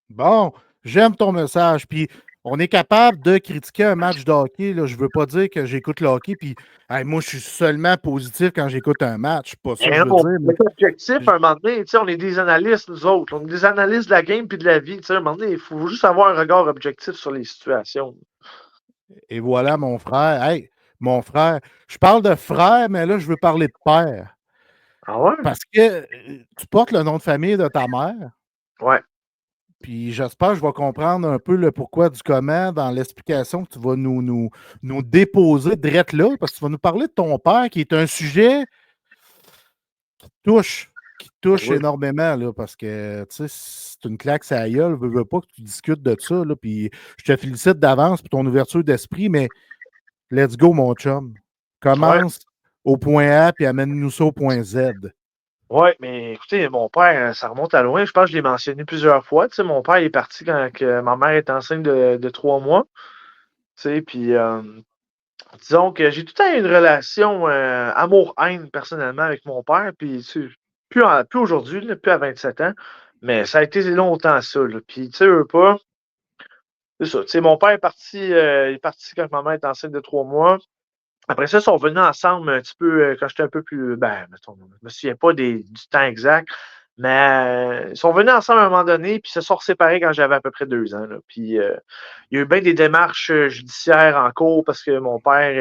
Bon, j'aime ton message. Puis on est capable de critiquer un match de hockey. Là. Je ne veux pas dire que j'écoute le hockey. Puis hey, moi, je suis seulement positif quand j'écoute un match. Pas ça que je veux dire.
Mais objectif, à un moment donné, on est des analystes, nous autres. On est des analystes de la game et de la vie. À un moment donné, il faut juste avoir un regard objectif sur les situations.
Et voilà, mon frère. Hey, mon frère. Je parle de frère, mais là, je veux parler de père.
Ah ouais?
Parce que tu portes le nom de famille de ta mère.
Ouais.
Puis j'espère que je vais comprendre un peu le pourquoi du comment dans l'explication que tu vas nous déposer drette là, parce que tu vas nous parler de ton père, qui est un sujet qui touche
Oui.
énormément, là, parce que c'est une claque sur la gueule, veux pas que tu discutes de ça, là, puis je te félicite d'avance pour ton ouverture d'esprit, mais let's go, mon chum.
Ouais.
Commence au point A, puis amène-nous ça au point Z.
Oui, mais écoutez, mon père, ça remonte à loin. Je pense que je l'ai mentionné plusieurs fois. Tu sais, mon père est parti quand ma mère est enceinte de 3 mois. Tu sais, puis disons que j'ai tout le temps eu une relation amour-haine personnellement avec mon père. Puis plus aujourd'hui, là, plus à 27 ans. Mais ça a été longtemps ça. Là. Puis tu sais, pas. C'est ça. Tu sais, mon père est parti quand ma mère était enceinte de 3 mois. Après ça, ils sont venus ensemble un petit peu quand j'étais un peu plus. Ben, mettons, je me souviens pas du temps exact, mais ils sont venus ensemble à un moment donné, puis ils se sont séparés quand j'avais à peu près 2 ans. Là. Puis il y a eu bien des démarches judiciaires en cours parce que mon père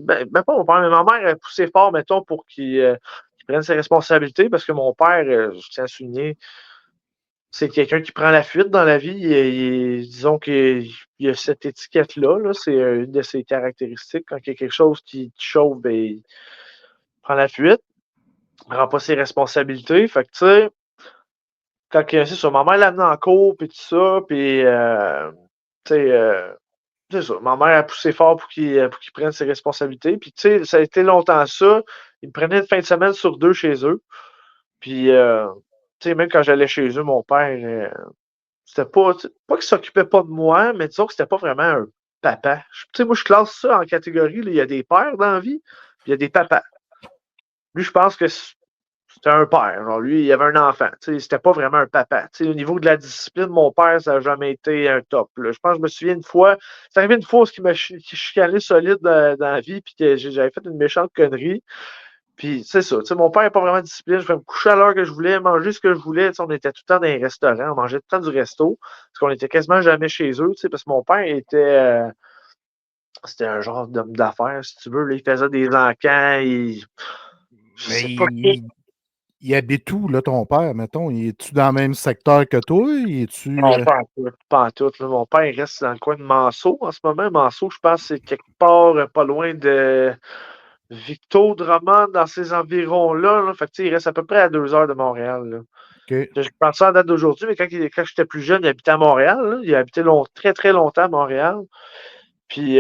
ben, pas mon père, mais ma mère a poussé fort, mettons, pour qu'il prenne ses responsabilités parce que mon père, je tiens à souligner, c'est quelqu'un qui prend la fuite dans la vie. Disons qu'il y a cette étiquette-là. Là, c'est une de ses caractéristiques. Quand il y a quelque chose qui chauffe, ben, il prend la fuite. Il ne prend pas ses responsabilités. Fait que, tu sais, quand c'est ça, ma mère l'a amené en cours, puis tout ça, puis, tu sais, c'est ça. Ma mère a poussé fort pour qu'il prenne ses responsabilités. Puis, tu sais, ça a été longtemps ça. Il me prenait une fin de semaine sur 2 chez eux. Puis, tu sais, même quand j'allais chez eux, mon père, c'était pas qu'il s'occupait pas de moi, mais disons que c'était pas vraiment un papa. Tu sais, moi, je classe ça en catégorie. Là. Il y a des pères dans la vie, puis il y a des papas. Lui, je pense que c'était un père. Genre, lui, il avait un enfant. C'était pas vraiment un papa. Au niveau de la discipline, mon père, ça n'a jamais été un top. Là. Je pense que je me souviens une fois, c'est arrivé une fois où il m'a chicané solide dans la vie, puis que j'avais fait une méchante connerie. Puis c'est ça. Mon père n'est pas vraiment discipliné. Je pouvais me coucher à l'heure que je voulais, manger ce que je voulais. On était tout le temps dans les restaurants, on mangeait tout le temps du resto, parce qu'on était quasiment jamais chez eux, parce que mon père était. C'était un genre d'homme d'affaires, si tu veux. Là, il faisait des encans. Je
Mais
sais pas qui.
il habite où, là, ton père, mettons? Il est-tu dans le même secteur que toi? Il est-tu.
Non, pas en tout. Pas en tout. Là. Mon père il reste dans le coin de Manceau en ce moment. Manceau, je pense, c'est quelque part pas loin de Victo, Drummond, dans ces environs-là. Là. Fait que, il reste à peu près à 2 heures de Montréal. Là.
OK.
Je pense ça à date d'aujourd'hui, mais quand j'étais plus jeune, il habitait à Montréal. Là. Il habitait très, très longtemps à Montréal. Puis,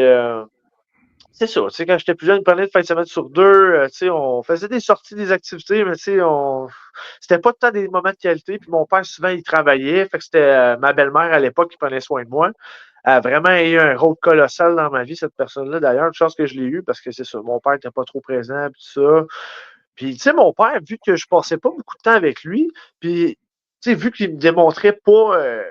c'est ça. Quand j'étais plus jeune, il prenait de fin de semaine sur 2. On faisait des sorties, des activités, mais c'était pas tout le temps des moments de qualité. Puis mon père, souvent, il travaillait. Fait que c'était ma belle-mère à l'époque qui prenait soin de moi. Elle a vraiment eu un rôle colossal dans ma vie, cette personne-là. D'ailleurs, une chance que je l'ai eu parce que c'est ça. Mon père n'était pas trop présent, puis tout ça. Puis, mon père, vu que je passais pas beaucoup de temps avec lui, puis, vu qu'il me démontrait pas.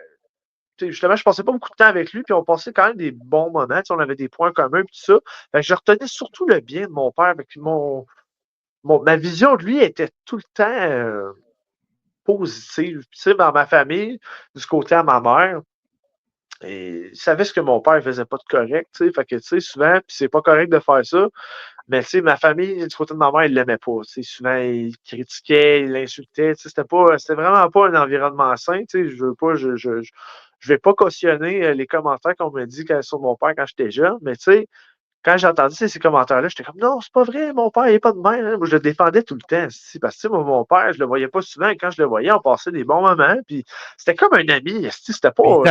Justement, je passais pas beaucoup de temps avec lui, puis on passait quand même des bons moments. On avait des points communs, puis tout ça. Fait que je retenais surtout le bien de mon père. Ma vision de lui était tout le temps positive. Dans ma famille, du côté à ma mère, et il savait ce que mon père faisait pas de correct. Fait que, souvent, puis c'est pas correct de faire ça. Mais ma famille, du côté de ma mère, il l'aimait pas. Souvent, il critiquait, il l'insultait. C'était vraiment pas un environnement sain. Je vais pas cautionner les commentaires qu'on me dit sur mon père quand j'étais jeune, mais quand j'ai entendu ces commentaires-là, j'étais comme non, c'est pas vrai, mon père, il n'est pas de même. Hein. Moi, je le défendais tout le temps. Parce que mon père, je le voyais pas souvent. Et quand je le voyais, on passait des bons moments. Puis c'était comme un ami. C'était pas.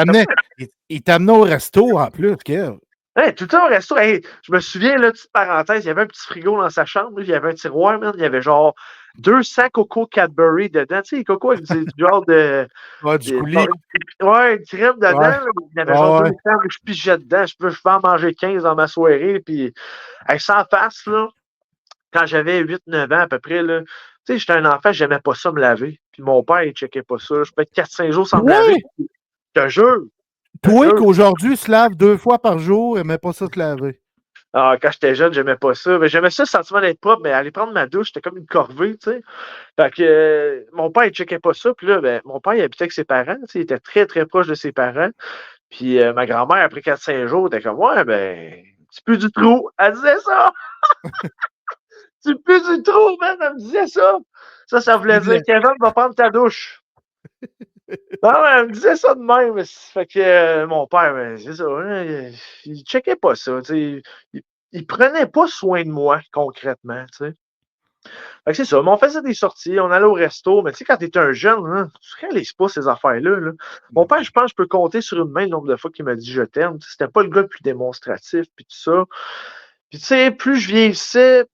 Il t'amenait au resto en plus, Kev.
Hey, tout le temps au resto. Hey, je me souviens, là, petite parenthèse, il y avait un petit frigo dans sa chambre. Il y avait un tiroir, man, il y avait genre 200 Coco Cadbury dedans. Tu sais, les cocos avec du genre de.
Du coulis.
Ouais, une crème dedans.
Ouais.
Là, il y avait genre 200, je pigeais dedans. Je peux en manger 15 dans ma soirée. Puis, hey, sans face, là, quand j'avais 8-9 ans à peu près, là, tu sais, j'étais un enfant, j'aimais pas ça me laver. Puis mon père, il checkait pas ça. Je peux être 4-5 jours sans me laver. Je te jure.
Toi qu'aujourd'hui se lave 2 fois par jour, n'aimais pas ça te laver.
Ah, quand j'étais jeune, j'aimais pas ça. Mais j'aimais ça, le sentiment d'être propre, mais aller prendre ma douche, c'était comme une corvée, tu sais. Fait que mon père, il checkait pas ça. Puis là, mon père, il habitait avec ses parents, tu sais, il était très, très proche de ses parents. Puis ma grand-mère, après 4-5 jours, était comme, ouais, tu pues du trou. Elle disait ça! Tu pues du trou, man! Elle me disait ça! Ça voulait dire, Kevin va prendre ta douche. Non, elle me disait ça de même. Fait que mon père, c'est ça, hein, il checkait pas ça. Il prenait pas soin de moi, concrètement. T'sais. Fait que c'est ça. Mais on faisait des sorties, on allait au resto. Mais tu sais, quand t'es un jeune, hein, tu réalises pas ces affaires-là. Là. Mon père, je pense que je peux compter sur une main le nombre de fois qu'il m'a dit je t'aime. C'était pas le gars le plus démonstratif, puis tout ça. Puis tu sais, plus je vieillissais,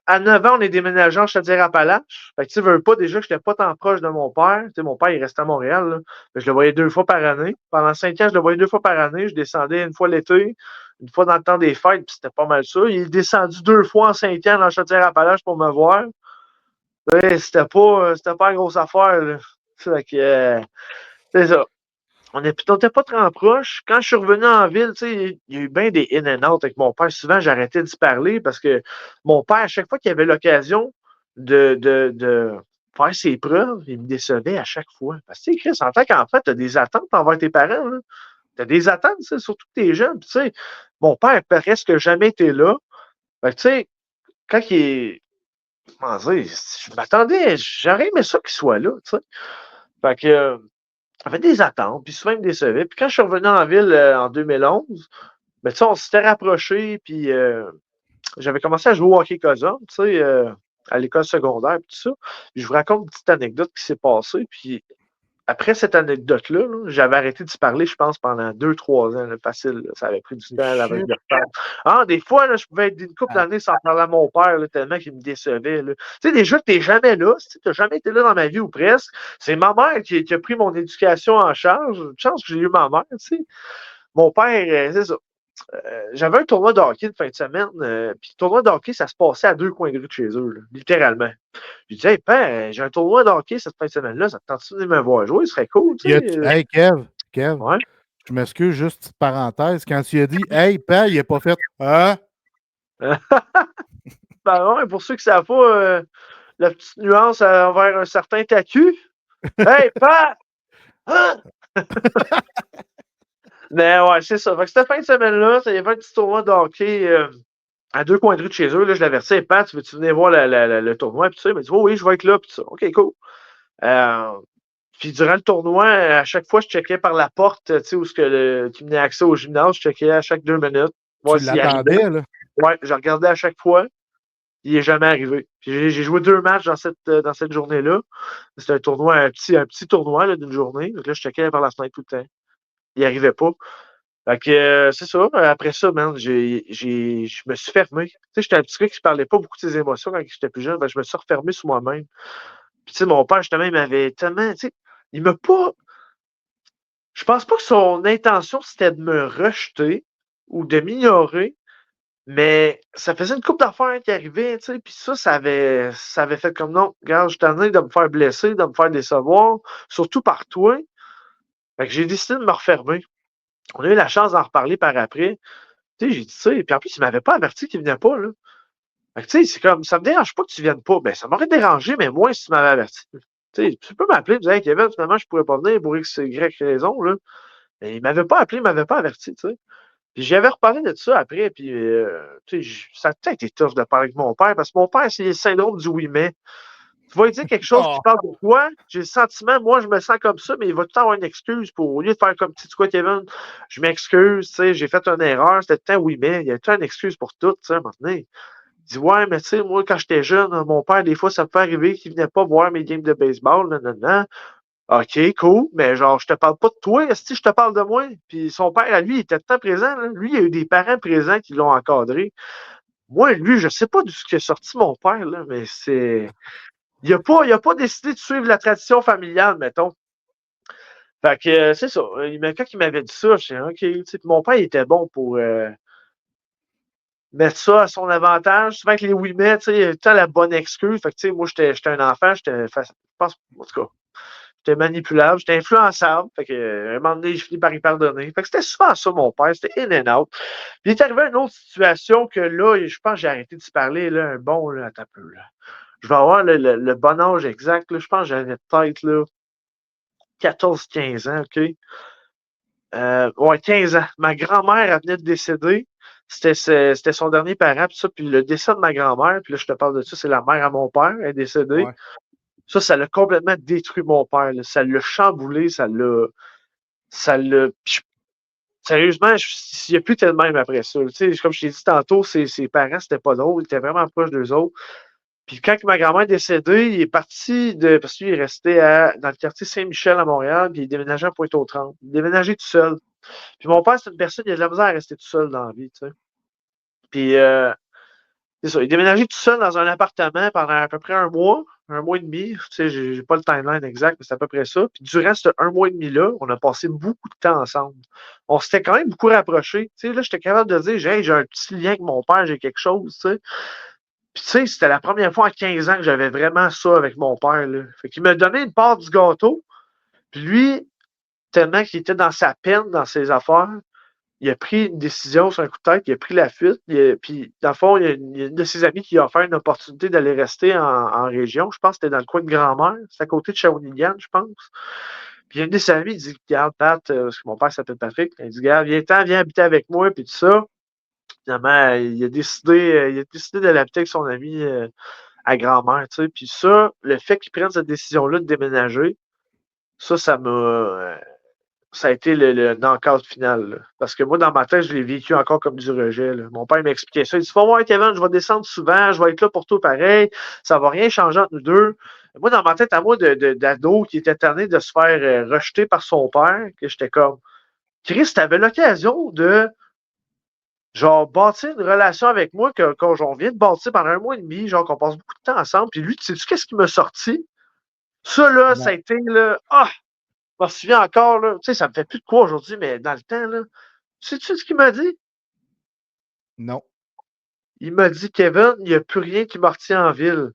à 9 ans, on est déménagé en Chaudière-Appalaches. Fait que tu sais, veux pas déjà que j'étais pas tant proche de mon père. Tu sais, mon père, il restait à Montréal. Là. Je le voyais 2 fois par année. Pendant 5 ans, je le voyais 2 fois par année. Je descendais une fois l'été, une fois dans le temps des fêtes, puis c'était pas mal ça. Il est descendu 2 fois en 5 ans dans Chaudière-Appalaches pour me voir. Ouais, c'était pas une grosse affaire. Là. Fait que, c'est ça. On n'était pas très proches. Quand je suis revenu en ville, il y a eu bien des in and out avec mon père. Souvent, j'arrêtais d'y parler parce que mon père, à chaque fois qu'il avait l'occasion de faire ses preuves, il me décevait à chaque fois. Parce que, Chris, en tant qu'enfant, tu as des attentes envers tes parents. Tu as des attentes, surtout que tu es jeune. Puis, mon père presque jamais été là. Fait que, quand il est. Comment dire, je m'attendais, j'aurais aimé ça qu'il soit là. Fait que. J'avais des attentes, puis souvent, il me décevait. Puis quand je suis revenu en ville en 2011, on s'était rapprochés, puis j'avais commencé à jouer au hockey Cosum, à l'école secondaire, puis tout ça. Puis je vous raconte une petite anecdote qui s'est passée, puis après cette anecdote-là, j'avais arrêté d'y parler, je pense, pendant 2-3 ans, là, facile. Là, ça avait pris du temps à la refaire. Des fois, là, je pouvais être une couple d'années sans parler à mon père, là, tellement qu'il me décevait. Tu sais, déjà que tu n'es jamais là, tu n'as jamais été là dans ma vie ou presque. C'est ma mère qui a pris mon éducation en charge. Une chance que j'ai eu ma mère, tu sais. Mon père, c'est ça. j'avais un tournoi de hockey de fin de semaine, puis le tournoi de hockey, ça se passait à 2 coins de rue de chez eux, là, littéralement. Je disais, hey, père, j'ai un tournoi de hockey cette fin de semaine-là, ça te tente-tu de venir me voir jouer? Ce serait cool, tu sais.
Hey, Kev,
Ouais.
je m'excuse, juste petite parenthèse. Quand tu as dit Hey, père, il n'a pas fait Hein?
Ben ouais, pour ceux qui ne savent pas la petite nuance envers un certain Tacu. Hey, père! Hein? Mais ouais, c'est ça. Fait que cette fin de semaine-là, il y avait un petit tournoi de hockey à 2 coins de rue de chez eux. Là, je l'avertis, Pat, tu veux-tu venir voir le tournoi? Puis tu sais, il m'a dit, oh, oui, je vais être là. Puis ça, OK, cool. Puis durant le tournoi, à chaque fois, je checkais par la porte, tu sais, qui menait accès au gymnase, je checkais à chaque 2 minutes, voir
Tu
s'il arrivait.
l'attendais, là?
Ouais, je regardais à chaque fois. Il n'est jamais arrivé. J'ai joué 2 matchs dans cette journée-là. C'était un tournoi, un petit tournoi là, d'une journée. Donc là, je checkais par la fenêtre tout le temps. Il n'y arrivait pas. Fait que c'est ça. Après ça, man, je me suis fermé. Tu sais, j'étais un petit gars qui ne parlait pas beaucoup de ses émotions quand j'étais plus jeune. Je me suis refermé sur moi-même. Puis tu sais, mon père, justement, il m'avait tellement. Tu sais, il m'a pas. Je pense pas que son intention, c'était de me rejeter ou de m'ignorer. Mais ça faisait une couple d'affaires qui arrivaient, tu sais, puis ça avait fait comme non, regarde, je suis tanné de me faire blesser, de me faire décevoir, surtout par toi. Fait que j'ai décidé de me refermer. On a eu la chance d'en reparler par après. Tu sais, j'ai dit ça, et puis en plus, il m'avait pas averti qu'il venait pas, là. Fait que tu sais, c'est comme, ça me dérange pas que tu viennes pas. Ben, ça m'aurait dérangé, mais moins si tu m'avais averti. Tu sais, tu peux m'appeler et me dire, hey, Kevin, finalement, je pourrais pas venir pour X, Y raison, là. Mais il m'avait pas appelé, il m'avait pas averti, tu sais. Puis j'avais reparlé de ça après, puis tu sais, ça a peut-être été tough de parler avec mon père, parce que mon père, c'est le syndrome du oui, mais. Tu vas lui dire quelque chose qui
Oh.
parle de toi, j'ai le sentiment, moi, je me sens comme ça, mais il va tout le temps avoir une excuse pour, au lieu de faire comme, tu sais quoi, Kevin, je m'excuse, tu sais, j'ai fait une erreur, c'était tout le temps oui, mais, il y a tout le temps une excuse pour tout, tu sais, maintenant. Il dit, ouais, mais tu sais, moi, quand j'étais jeune, mon père, des fois, ça me fait arriver qu'il venait pas voir mes games de baseball, non, non, non. OK, cool, mais genre, je te parle pas de toi, si je te parle de moi. Puis son père, à lui, il était tout le temps présent. Là. Lui, il a eu des parents présents qui l'ont encadré. Moi, lui, je sais pas d'où est sorti mon père, là, mais c'est. Il a pas décidé de suivre la tradition familiale, mettons. Fait que c'est ça. Quand il m'avait dit ça, je disais, OK, mon père, il était bon pour mettre ça à son avantage. Souvent que les oui mais, tu sais, il y a tout le temps la bonne excuse. Fait que, tu sais, moi, j'étais un enfant, je pense, en tout cas. J'étais manipulable, j'étais influençable. Fait que, un moment donné, je finis par y pardonner. Fait que c'était souvent ça, mon père. C'était in and out. Puis il est arrivé une autre situation que là, je pense que j'ai arrêté de se parler, là, un bon, là, attends un peu, là. Je vais avoir le bon âge exact, là. Je pense que j'avais peut-être, là, 14-15 ans, OK? Ouais, 15 ans. Ma grand-mère, elle venait de décéder. C'était son dernier parent, puis ça. Puis le décès de ma grand-mère, puis là, je te parle de ça, c'est la mère à mon père, elle est décédée.
Ouais.
Ça l'a complètement détruit mon père. Là. Ça l'a chamboulé, ça l'a. Sérieusement, il n'y a plus tellement même après ça. Tu sais, comme je t'ai dit tantôt, ses parents, c'était pas drôle. Ils étaient vraiment proches d'eux autres. Puis quand ma grand-mère est décédée, il est parti parce qu'il est resté dans le quartier Saint-Michel à Montréal, puis il est déménagé à Pointe-aux-Trembles. Il est déménagé tout seul. Puis mon père, c'est une personne, il a de la misère à rester tout seul dans la vie, tu sais. Puis c'est ça, il est déménagé tout seul dans un appartement pendant à peu près un mois et demi. Tu sais, j'ai pas le timeline exact, mais c'est à peu près ça. Puis durant ce un mois et demi-là, on a passé beaucoup de temps ensemble. On s'était quand même beaucoup rapprochés. Tu sais, là, j'étais capable de dire, hey, j'ai un petit lien avec mon père, j'ai quelque chose, tu sais. Puis tu sais, c'était la première fois en 15 ans que j'avais vraiment ça avec mon père, là. Fait qu'il m'a donné une part du gâteau. Puis lui, tellement qu'il était dans sa peine, dans ses affaires, il a pris une décision sur un coup de tête, il a pris la fuite. Puis, dans le fond, il y a une de ses amis qui a offert une opportunité d'aller rester en région. Je pense que c'était dans le coin de Grand-Mère. C'est à côté de Shawinigan, je pense. Puis, il y a une de ses amies, il dit, regarde, Pat, parce que mon père s'appelle Patrick, il dit, regarde, viens habiter avec moi, puis tout ça. Finalement, il a décidé d'aller habiter avec son ami à Grand-Mère, tu sais. Puis ça, le fait qu'il prenne cette décision-là de déménager, ça a été le knock-out final. Là. Parce que moi, dans ma tête, je l'ai vécu encore comme du rejet. Là. Mon père m'expliquait ça. Il dit, faut voir, Kevin, je vais descendre souvent, je vais être là pour toi pareil. Ça va rien changer entre nous deux. Moi, dans ma tête, à moi, d'ado qui était tanné de se faire rejeter par son père, que j'étais comme, Chris, t'avais l'occasion de, genre, bâtir une relation avec moi quand on vient de bâtir pendant un mois et demi, genre, qu'on passe beaucoup de temps ensemble. Puis lui, tu sais-tu qu'est-ce qui m'a sorti? Ça, là, ça a été, là, je me souviens encore, là, tu sais, ça me fait plus de quoi aujourd'hui, mais dans le temps, là, sais-tu ce qu'il m'a dit?
Non.
Il m'a dit, Kevin, il n'y a plus rien qui me retient en ville.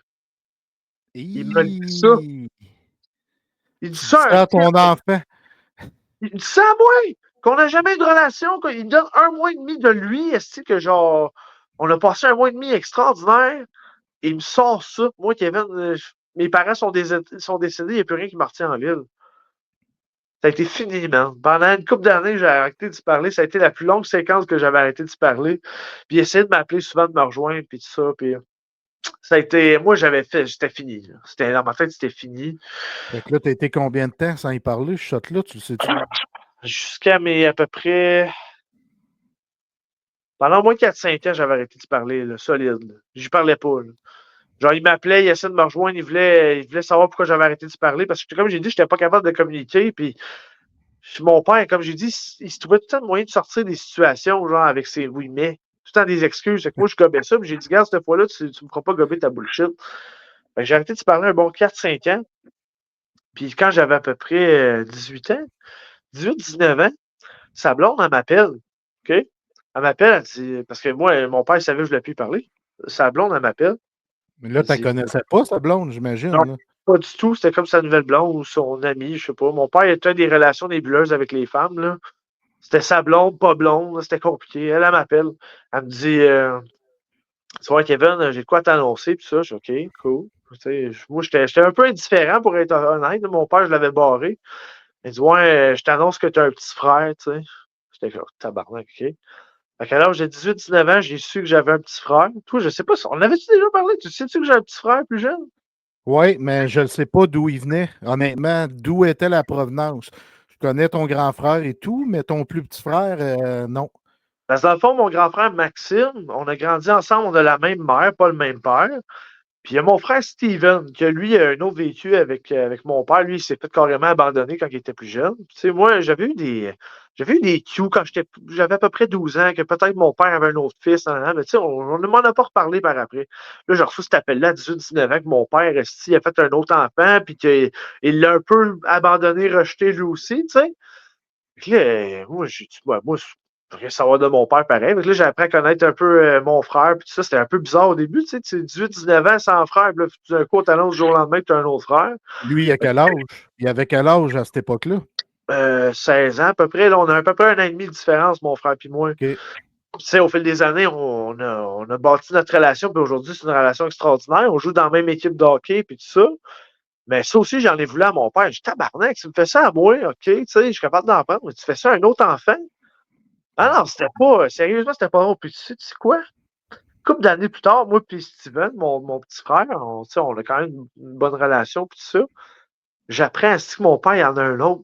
Il m'a dit ça. Il dit
Tu dis
ça à un
ça à ton
kid.
enfant.
Il dit ça à moi, qu'on n'a jamais eu de relation. Il me donne 1 mois et demi de lui, est-ce que genre, on a passé 1 mois et demi extraordinaire, et il me sort ça. Moi, Kevin, mes parents sont décédés, il n'y a plus rien qui me retient en ville. Ça a été fini, man. Pendant une couple d'années, j'ai arrêté d'y parler. Ça a été la plus longue séquence que j'avais arrêté d'y parler. Puis il essayait de m'appeler souvent, de me rejoindre, puis tout ça. Puis ça a été. Moi, j'étais fini. C'était, dans ma tête, c'était fini.
Fait que là, t'as été combien de temps sans y parler, ce shot-là, tu le sais-tu?
Jusqu'à mes à peu près. Pendant au moins 4-5 ans, j'avais arrêté d'y parler, là, solide. J'y parlais pas. Là. Genre, il m'appelait, il essayait de me rejoindre, il voulait savoir pourquoi j'avais arrêté d'y parler. Parce que, comme j'ai dit, je n'étais pas capable de communiquer. Puis mon père, comme j'ai dit, il se trouvait tout le temps de moyen de sortir des situations, genre avec ses oui, mais tout le temps des excuses. Fait que moi, je gobais ça, puis j'ai dit, regarde, cette fois-là, tu me feras pas gober ta bullshit. Fait que j'ai arrêté de parler un bon 4-5 ans. Puis quand j'avais à peu près 18 ans, 18-19 ans, sa blonde, elle m'appelle. OK? Elle m'appelle, elle dit, parce que moi, mon père, il savait que je voulais plus parler. Sa blonde, elle m'appelle.
Mais là,
Elle
tu ne
dit,
connaissais pas, sa blonde,
non,
j'imagine. Là.
pas du tout. C'était comme sa nouvelle blonde ou son ami, je sais pas. Mon père était des relations nébuleuses avec les femmes, là. C'était sa blonde, pas blonde, c'était compliqué. Elle m'appelle. Elle me dit, tu vois, Kevin, j'ai de quoi t'annoncer, puis ça. Je dis, OK, cool. Moi, j'étais un peu indifférent pour être honnête. Mon père, je l'avais barré. Il dit, ouais, je t'annonce que tu as un petit frère, tu sais. J'étais comme, tabarnak, OK. Fait qu'à l'âge de 18-19 ans, j'ai su que j'avais un petit frère. Toi, je sais pas, on avait-tu déjà parlé? Tu sais-tu que j'ai un petit frère plus jeune?
Oui, mais je ne sais pas d'où il venait. Honnêtement, d'où était la provenance. Je connais ton grand frère et tout, mais ton plus petit frère, non.
Parce que dans le fond, mon grand frère Maxime, on a grandi ensemble, on a la même mère, pas le même père. Puis il y a mon frère Steven, qui lui a un autre vécu avec mon père. Lui, il s'est fait carrément abandonner quand il était plus jeune. Tu sais, moi, j'avais eu des cues quand j'avais à peu près 12 ans, que peut-être mon père avait un autre fils. Mais tu sais, on ne m'en a pas reparlé par après. Là, j'ai reçu cet appel-là à 18-19 ans que mon père il a fait un autre enfant, puis qu'il l'a un peu abandonné, rejeté lui aussi, tu sais. Puis là, moi, j'ai dit, ouais, moi, je veux rien savoir de mon père pareil. Fait que là, j'ai appris à connaître un peu mon frère, puis tout ça, c'était un peu bizarre au début, tu sais, 18-19 ans sans frère, puis là, tout d'un coup, t'annonces du jour au lendemain que tu as un autre frère.
Lui, il a quel âge? Il avait quel âge à cette époque-là?
16 ans à peu près, là, on a à peu près 1 an et demi de différence, mon frère puis moi.
OK.
Tu sais, au fil des années, on a bâti notre relation, puis aujourd'hui, c'est une relation extraordinaire. On joue dans la même équipe de hockey, puis tout ça. Mais ça aussi, j'en ai voulu à mon père. J'ai dit, tabarnak, tu me fais ça à moi, OK, tu sais, je suis capable d'en prendre, mais tu fais ça à un autre enfant. Ah non, c'était pas. Sérieusement, c'était pas drôle. Puis tu sais quoi? Une couple d'années plus tard, moi et Steven, mon petit frère, on a quand même une bonne relation puis tout ça. J'apprends ainsi que mon père, il y en a un autre.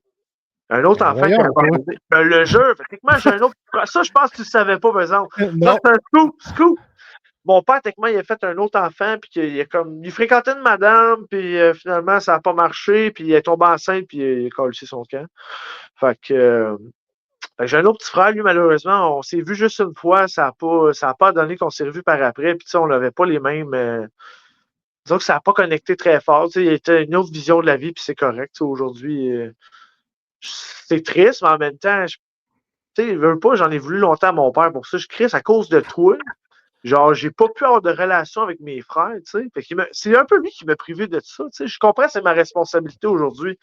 Un autre
Ben
enfant qui a
voyons, toi.
abandonné. Je le jure. Techniquement, j'ai un autre. Ça, je pense que tu ne savais pas, par exemple. Ça,
Non.
c'est un scoop, scoop. Mon père, techniquement, il a fait un autre enfant, puis il fréquentait une madame, puis finalement, ça n'a pas marché, puis il est tombé enceinte, puis il a collé son camp. Fait que. Fait que j'ai un autre petit frère, lui, malheureusement, on s'est vu juste une fois, ça a pas donné qu'on s'est revu par après, puis tu sais, on n'avait pas les mêmes. Disons que ça n'a pas connecté très fort. Tu sais, il était une autre vision de la vie, puis c'est correct. Tu sais, aujourd'hui, c'est triste, mais en même temps, tu sais, il veut pas, j'en ai voulu longtemps à mon père pour ça. Je crie à cause de toi. Genre, j'ai pas pu avoir de relation avec mes frères, tu sais. C'est un peu lui qui m'a privé de ça, tu sais. Je comprends, c'est ma responsabilité aujourd'hui.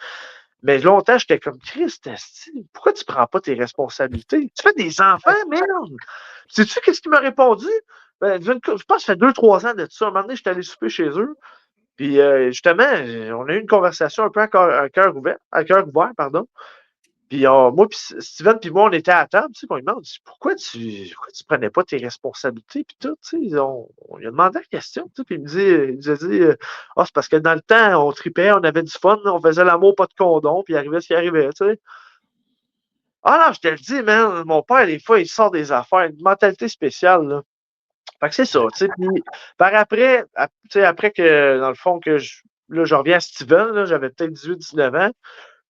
Mais longtemps, j'étais comme Christ, pourquoi tu prends pas tes responsabilités? Tu fais des enfants, merde! Sais-tu qu'est-ce qu'il m'a répondu? Ben, je pense que ça fait 2-3 ans de ça. Un moment donné, j'étais allé souper chez eux. Puis justement, on a eu une conversation un peu à cœur ouvert, pardon. Puis moi, puis Steven, puis moi, on était à table, tu sais, puis on lui demande pourquoi tu prenais pas tes responsabilités, puis tout, tu sais, on lui a demandé la question, tu sais, puis il nous a dit, c'est parce que dans le temps, on tripait, on avait du fun, on faisait l'amour, pas de condom, puis il arrivait ce qui arrivait, tu sais. Ah non, je te le dis, man, mon père, des fois, il sort des affaires, une mentalité spéciale, là. Fait que c'est ça, tu sais, puis par après, tu sais, après que, dans le fond, là, je reviens à Steven, là, j'avais peut-être 18-19 ans,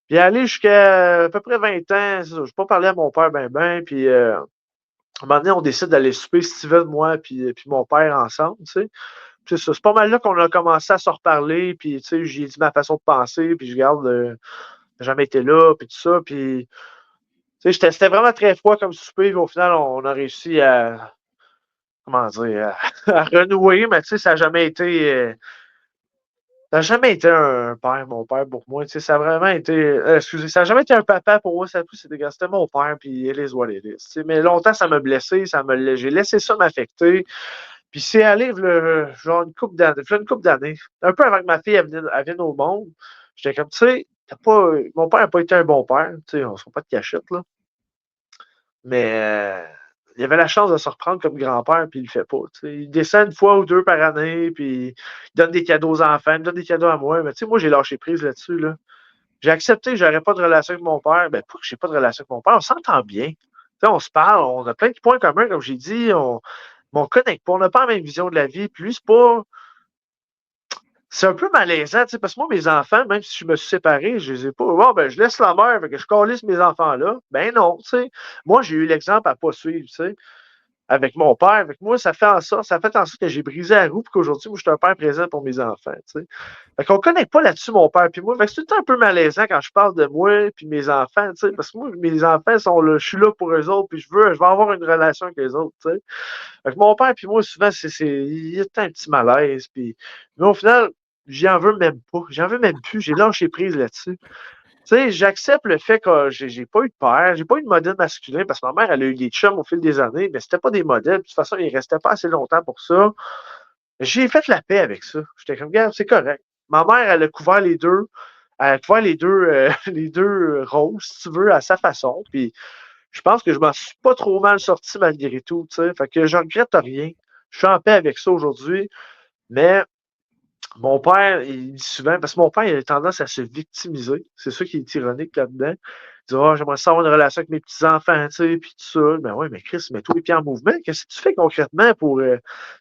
puis aller jusqu'à à peu près 20 ans, je n'ai pas parlé à mon père ben, puis à un moment donné, on décide d'aller souper, Steven, moi, puis mon père ensemble, tu sais. Puis c'est ça, c'est pas mal là qu'on a commencé à se reparler, puis tu sais, j'ai dit ma façon de penser, puis je garde, j'ai jamais été là, puis tout ça, puis tu sais, c'était vraiment très froid comme souper, puis au final, on a réussi comment dire, à renouer, mais tu sais, ça n'a jamais été. Ça n'a jamais été un père, mon père, pour moi. Tu sais, ça a vraiment été. Excusez, ça n'a jamais été un papa pour moi. C'était mon père, puis it is what it is. Tu sais, mais longtemps, ça m'a blessé. J'ai laissé ça m'affecter. Puis c'est allé, genre, une couple d'années. Un peu avant que ma fille elle vienne au monde. J'étais comme, tu sais, mon père n'a pas été un bon père. Tu sais, on ne se fait pas de cachette, là. Mais il avait la chance de se reprendre comme grand-père, puis il le fait pas. T'sais. Il descend une fois ou deux par année, puis il donne des cadeaux aux enfants, il me donne des cadeaux à moi. Mais tu sais, moi, j'ai lâché prise là-dessus. Là. J'ai accepté que j'aurais pas de relation avec mon père. Ben, pas que j'ai pas de relation avec mon père, on s'entend bien. T'sais, on se parle, on a plein de points communs, comme j'ai dit, mais on connecte pas, on n'a pas la même vision de la vie. Puis lui, c'est pas. C'est un peu malaisant, parce que moi, mes enfants, même si je me suis séparé, je les ai pas. Bon, ben, je laisse la mère, fait que je calisse mes enfants-là. Ben non, tu sais. Moi, j'ai eu l'exemple à pas suivre, tu sais. Avec mon père. Avec moi, ça fait en sorte que j'ai brisé la roue et qu'aujourd'hui, moi, je suis un père présent pour mes enfants. Tu sais. Fait qu'on ne connecte pas là-dessus, mon père puis moi. Fait que c'est tout le temps un peu malaisant quand je parle de moi et mes enfants, tu sais, parce que moi, mes enfants sont là, je suis là pour eux autres, puis je vais avoir une relation avec eux autres. Tu sais. Fait que mon père puis moi, souvent, il y a un petit malaise. Mais au final, j'en veux même pas. J'en veux même plus. J'ai lâché prise là-dessus. Tu sais, j'accepte le fait que j'ai pas eu de père, j'ai pas eu de modèle masculin parce que ma mère, elle a eu des chums au fil des années, mais c'était pas des modèles. De toute façon, ils restaient pas assez longtemps pour ça. J'ai fait la paix avec ça. J'étais comme, regarde, c'est correct. Ma mère, elle a couvert les deux. Elle a couvert les deux rôles, si tu veux, à sa façon. Puis je pense que je m'en suis pas trop mal sorti malgré tout. Tu sais. Fait que je regrette rien. Je suis en paix avec ça aujourd'hui. Mais mon père, il dit souvent, parce que mon père, il a tendance à se victimiser. C'est ça qui est ironique là-dedans. Il dit, oh, j'aimerais savoir une relation avec mes petits-enfants, tu sais, puis tout ça. Ben ouais, mais Chris, mets-toi les pieds en mouvement. Qu'est-ce que tu fais concrètement pour. Tu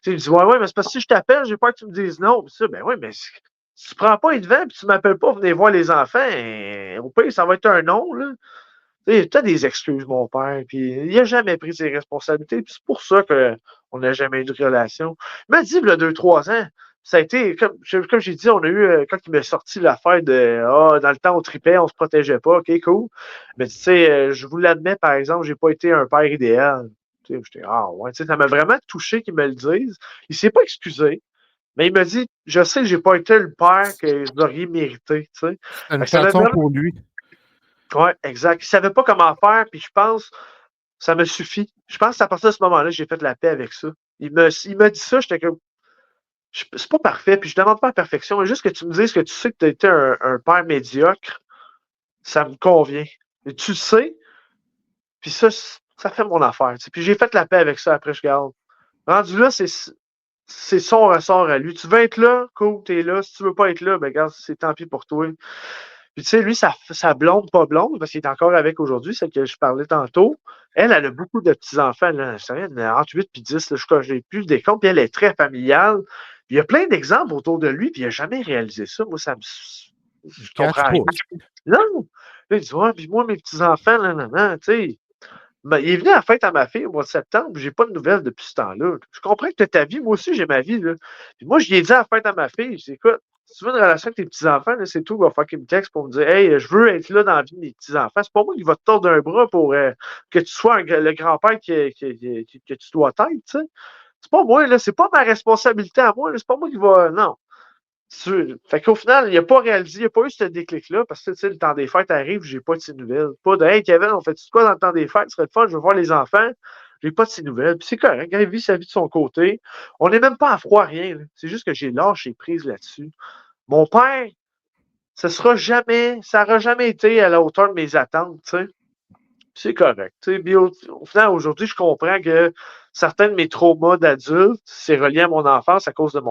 sais, il dit, ouais, mais c'est parce que si je t'appelle, j'ai peur que tu me dises non. Puis ça, ben ouais, mais si tu prends pas les devants, puis tu m'appelles pas, venez voir les enfants, au pire, ça va être un non, là. Tu as des excuses, mon père, puis il n'a jamais pris ses responsabilités, puis c'est pour ça qu'on n'a jamais eu de relation. Il m'a dit, il y a 2-3 ans, ça a été, comme j'ai dit, on a eu, quand il m'a sorti l'affaire de dans le temps, on tripait, on se protégeait pas, ok, cool. Mais tu sais, je vous l'admets, par exemple, j'ai pas été un père idéal. Tu sais, j'étais, ouais, tu sais, ça m'a vraiment touché qu'ils me le disent. Il s'est pas excusé, mais il m'a dit, je sais que j'ai pas été le père que vous auriez mérité, tu sais.
C'est une
Ça m'a
chanson
vraiment.
pour lui.
Oui, exact. Il ne savait pas comment faire, puis je pense ça me suffit. Je pense qu'à partir de ce moment-là, j'ai fait la paix avec ça. Il m'a dit ça, j'étais comme. C'est pas parfait, puis je demande pas la perfection, mais juste que tu me dises que tu sais que tu as été un père médiocre, ça me convient. Et tu le sais, puis ça fait mon affaire. Tu sais. Puis j'ai fait la paix avec ça après, je garde. Rendu là, c'est son ressort à lui. Tu veux être là, cool, t'es là. Si tu veux pas être là, ben regarde, c'est tant pis pour toi. Puis tu sais, lui, sa blonde, pas blonde, parce qu'il est encore avec aujourd'hui, celle que je parlais tantôt, elle a beaucoup de petits-enfants, là. C'est rien, entre 8 et 10, là, je n'ai plus le décompte, puis elle est très familiale. Puis il y a plein d'exemples autour de lui, puis il n'a jamais réalisé ça. Moi, je comprends rien. Non! Là, il dit, ouais, puis moi, mes petits-enfants, tu sais. Ben, il est venu à la fête à ma fille au mois de septembre, j'ai pas de nouvelles depuis ce temps-là. Je comprends que tu as ta vie, moi aussi j'ai ma vie. Là. Puis moi, je lui ai dit à la fête à ma fille, je dis, écoute, si tu veux une relation avec tes petits-enfants, c'est tout, il va falloir qu'il me texte pour me dire, hey, je veux être là dans la vie de mes petits-enfants. C'est pas moi qui va te tordre un bras pour que tu sois le grand-père que tu dois être, tu sais. C'est pas moi, là, c'est pas ma responsabilité à moi, c'est pas moi qui va. Non. Fait qu'au final, il n'a pas réalisé, il n'a pas eu ce déclic-là, parce que tu sais, le temps des fêtes arrive, j'ai pas de ces nouvelles. Pas de Hey Kevin, on fait quoi dans le temps des fêtes? Ce serait le fun, je veux voir les enfants. J'ai pas de ces nouvelles. Puis c'est correct, il vit sa vie de son côté. On n'est même pas à froid, rien. Là. C'est juste que j'ai lâché prise là-dessus. Mon père, ça n'aura jamais été à la hauteur de mes attentes, tu sais. C'est correct. Au final, aujourd'hui, je comprends que certains de mes traumas d'adulte, c'est relié à mon enfance à cause de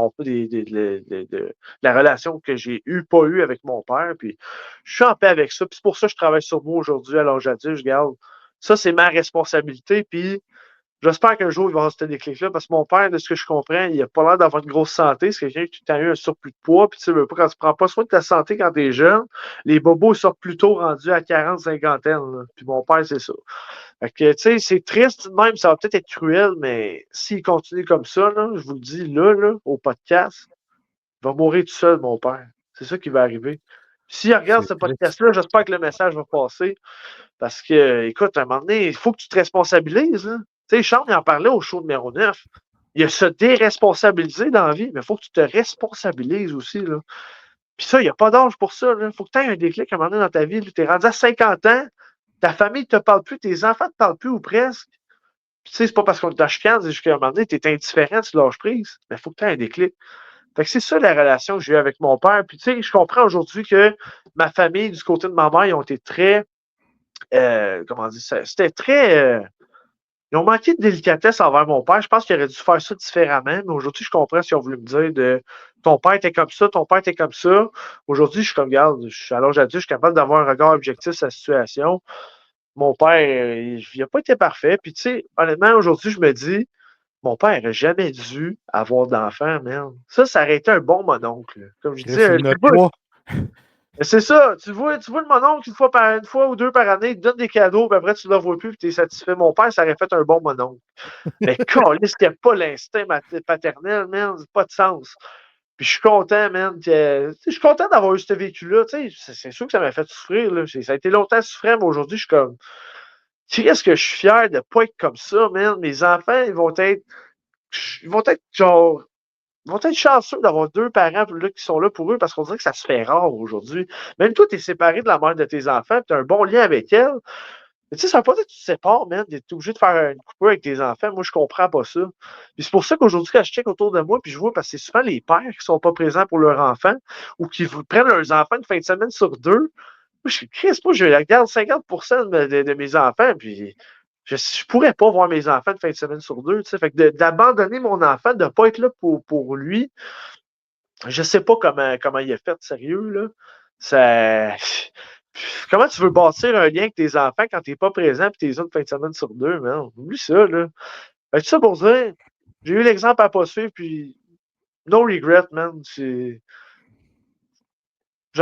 la relation que j'ai pas eue avec mon père. Puis je suis en paix avec ça. Puis c'est pour ça que je travaille sur moi aujourd'hui à l'âge adulte. Je garde. Ça, c'est ma responsabilité. Puis j'espère qu'un jour, il va y avoir ce déclic-là, parce que mon père, de ce que je comprends, il n'a pas l'air d'avoir une grosse santé. C'est quelqu'un qui a eu un surplus de poids. Puis, tu sais, quand tu ne prends pas soin de ta santé quand tu es jeune, les bobos sortent plutôt rendus à 40, cinquantaine. Là. Puis mon père, c'est ça. Fait que, tu sais, c'est triste même, ça va peut-être être cruel, mais s'il continue comme ça, là, je vous le dis là, au podcast, il va mourir tout seul, mon père. C'est ça qui va arriver. S'il regarde ce podcast-là, j'espère que le message va passer. Parce que, écoute, à un moment donné, il faut que tu te responsabilises. Là. Tu sais, Charles, il en parlait au show numéro 9. il y a se déresponsabiliser dans la vie, mais il faut que tu te responsabilises aussi, là. Puis ça, il n'y a pas d'âge pour ça, là. Il faut que tu aies un déclic à un moment donné dans ta vie. Tu es rendu à 50 ans, ta famille ne te parle plus, tes enfants ne te parlent plus ou presque. Puis tu sais, c'est pas parce qu'on est en chicane, c'est juste qu'à un moment donné, tu es indifférent, tu lâches prise. Mais il faut que tu aies un déclic. Fait que c'est ça la relation que j'ai eue avec mon père. Puis tu sais, je comprends aujourd'hui que ma famille, du côté de ma mère, ils ont été très. Comment dire ça? C'était très. Ils ont manqué de délicatesse envers mon père. Je pense qu'il aurait dû faire ça différemment, mais aujourd'hui, je comprends ce qu'ils ont voulu me dire de ton père était comme ça, ton père était comme ça. Aujourd'hui, je suis comme, regarde, je suis à l'âge adulte, je suis capable d'avoir un regard objectif sur la situation. Mon père, il n'a pas été parfait. Puis, tu sais, honnêtement, aujourd'hui, je me dis, mon père n'aurait jamais dû avoir d'enfant, merde. Ça aurait été un bon mononcle. Comme je dis,
Chris, il y en a 3.
c'est ça, tu vois le mononcle une fois ou deux par année, il te donne des cadeaux, puis après tu ne le vois plus, puis tu es satisfait. Mon père, ça aurait fait un bon mononcle. Mais câlisse qu'il n'y a pas l'instinct paternel, man, ça n'a pas de sens. Puis je suis content, man. Je suis content d'avoir eu ce vécu-là. C'est sûr que ça m'a fait souffrir. Là. Ça a été longtemps souffrant, mais aujourd'hui, je suis comme. Tu sais, est-ce que je suis fier de ne pas être comme ça, man? Mes enfants, ils vont être genre. Ils vont être chanceux d'avoir 2 parents là, qui sont là pour eux parce qu'on dirait que ça se fait rare aujourd'hui. Même toi, tu es séparé de la mère de tes enfants, tu as un bon lien avec elle. Mais tu sais, ça veut pas dire que tu te sépares, man. Tu es obligé de faire une coupure avec tes enfants. Moi, je comprends pas ça. Puis c'est pour ça qu'aujourd'hui, quand je check autour de moi, puis je vois, parce que c'est souvent les pères qui sont pas présents pour leurs enfants ou qui prennent leurs enfants une fin de semaine sur 2. Moi, je suis Christ, moi, je regarde 50% de mes enfants, puis je pourrais pas voir mes enfants une fin de semaine sur 2. Fait que d'abandonner mon enfant, de ne pas être là pour lui, je sais pas comment il est fait, sérieux, là. Ça. Comment tu veux bâtir un lien avec tes enfants quand t'es pas présent et t'es une fin de semaine sur 2, man? Oublie ça, là. Fait que ça pour dire, j'ai eu l'exemple à pas suivre, puis no regret, man. Je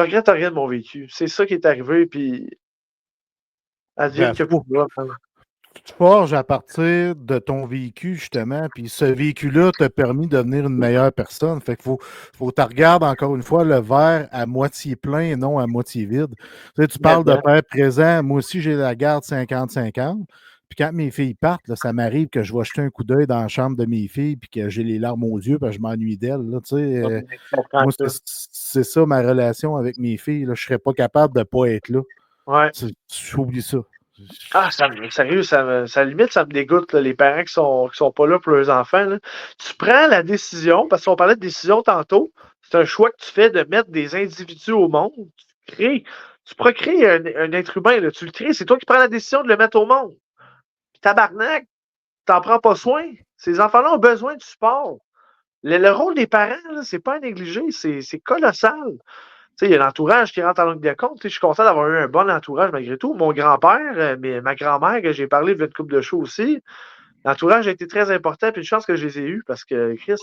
regrette rien de mon vécu. C'est ça qui est arrivé, puis advienne que
Bravo.
pourra, man.
Tu forges à partir de ton vécu, justement, puis ce vécu-là t'a permis de devenir une meilleure personne. Fait qu'il faut que tu regardes encore une fois le verre à moitié plein et non à moitié vide. Tu sais, tu parles de père présent. Moi aussi, j'ai la garde 50-50. Puis quand mes filles partent, là, ça m'arrive que je vais jeter un coup d'œil dans la chambre de mes filles puis que j'ai les larmes aux yeux parce que je m'ennuie d'elles. Là, tu sais, moi, c'est ça ma relation avec mes filles. Là. Je ne serais pas capable de ne pas être là.
Ouais.
J'oublie ça.
Ah, sérieux, ça limite, ça me dégoûte, là, les parents qui sont pas là pour leurs enfants. Là. Tu prends la décision, parce qu'on parlait de décision tantôt, c'est un choix que tu fais de mettre des individus au monde. Tu procrées un être humain, là, tu le crées, c'est toi qui prends la décision de le mettre au monde. Puis tabarnak, t'en prends pas soin. Ces enfants-là ont besoin de support. Le rôle des parents, là, c'est pas à négliger, c'est colossal. Tu sais, il y a l'entourage qui rentre en ligne de compte. Je suis content d'avoir eu un bon entourage malgré tout. Mon grand-père, ma grand-mère, que j'ai parlé de une couple de shows aussi, l'entourage a été très important. Puis une chance que je les ai eus parce que Chris,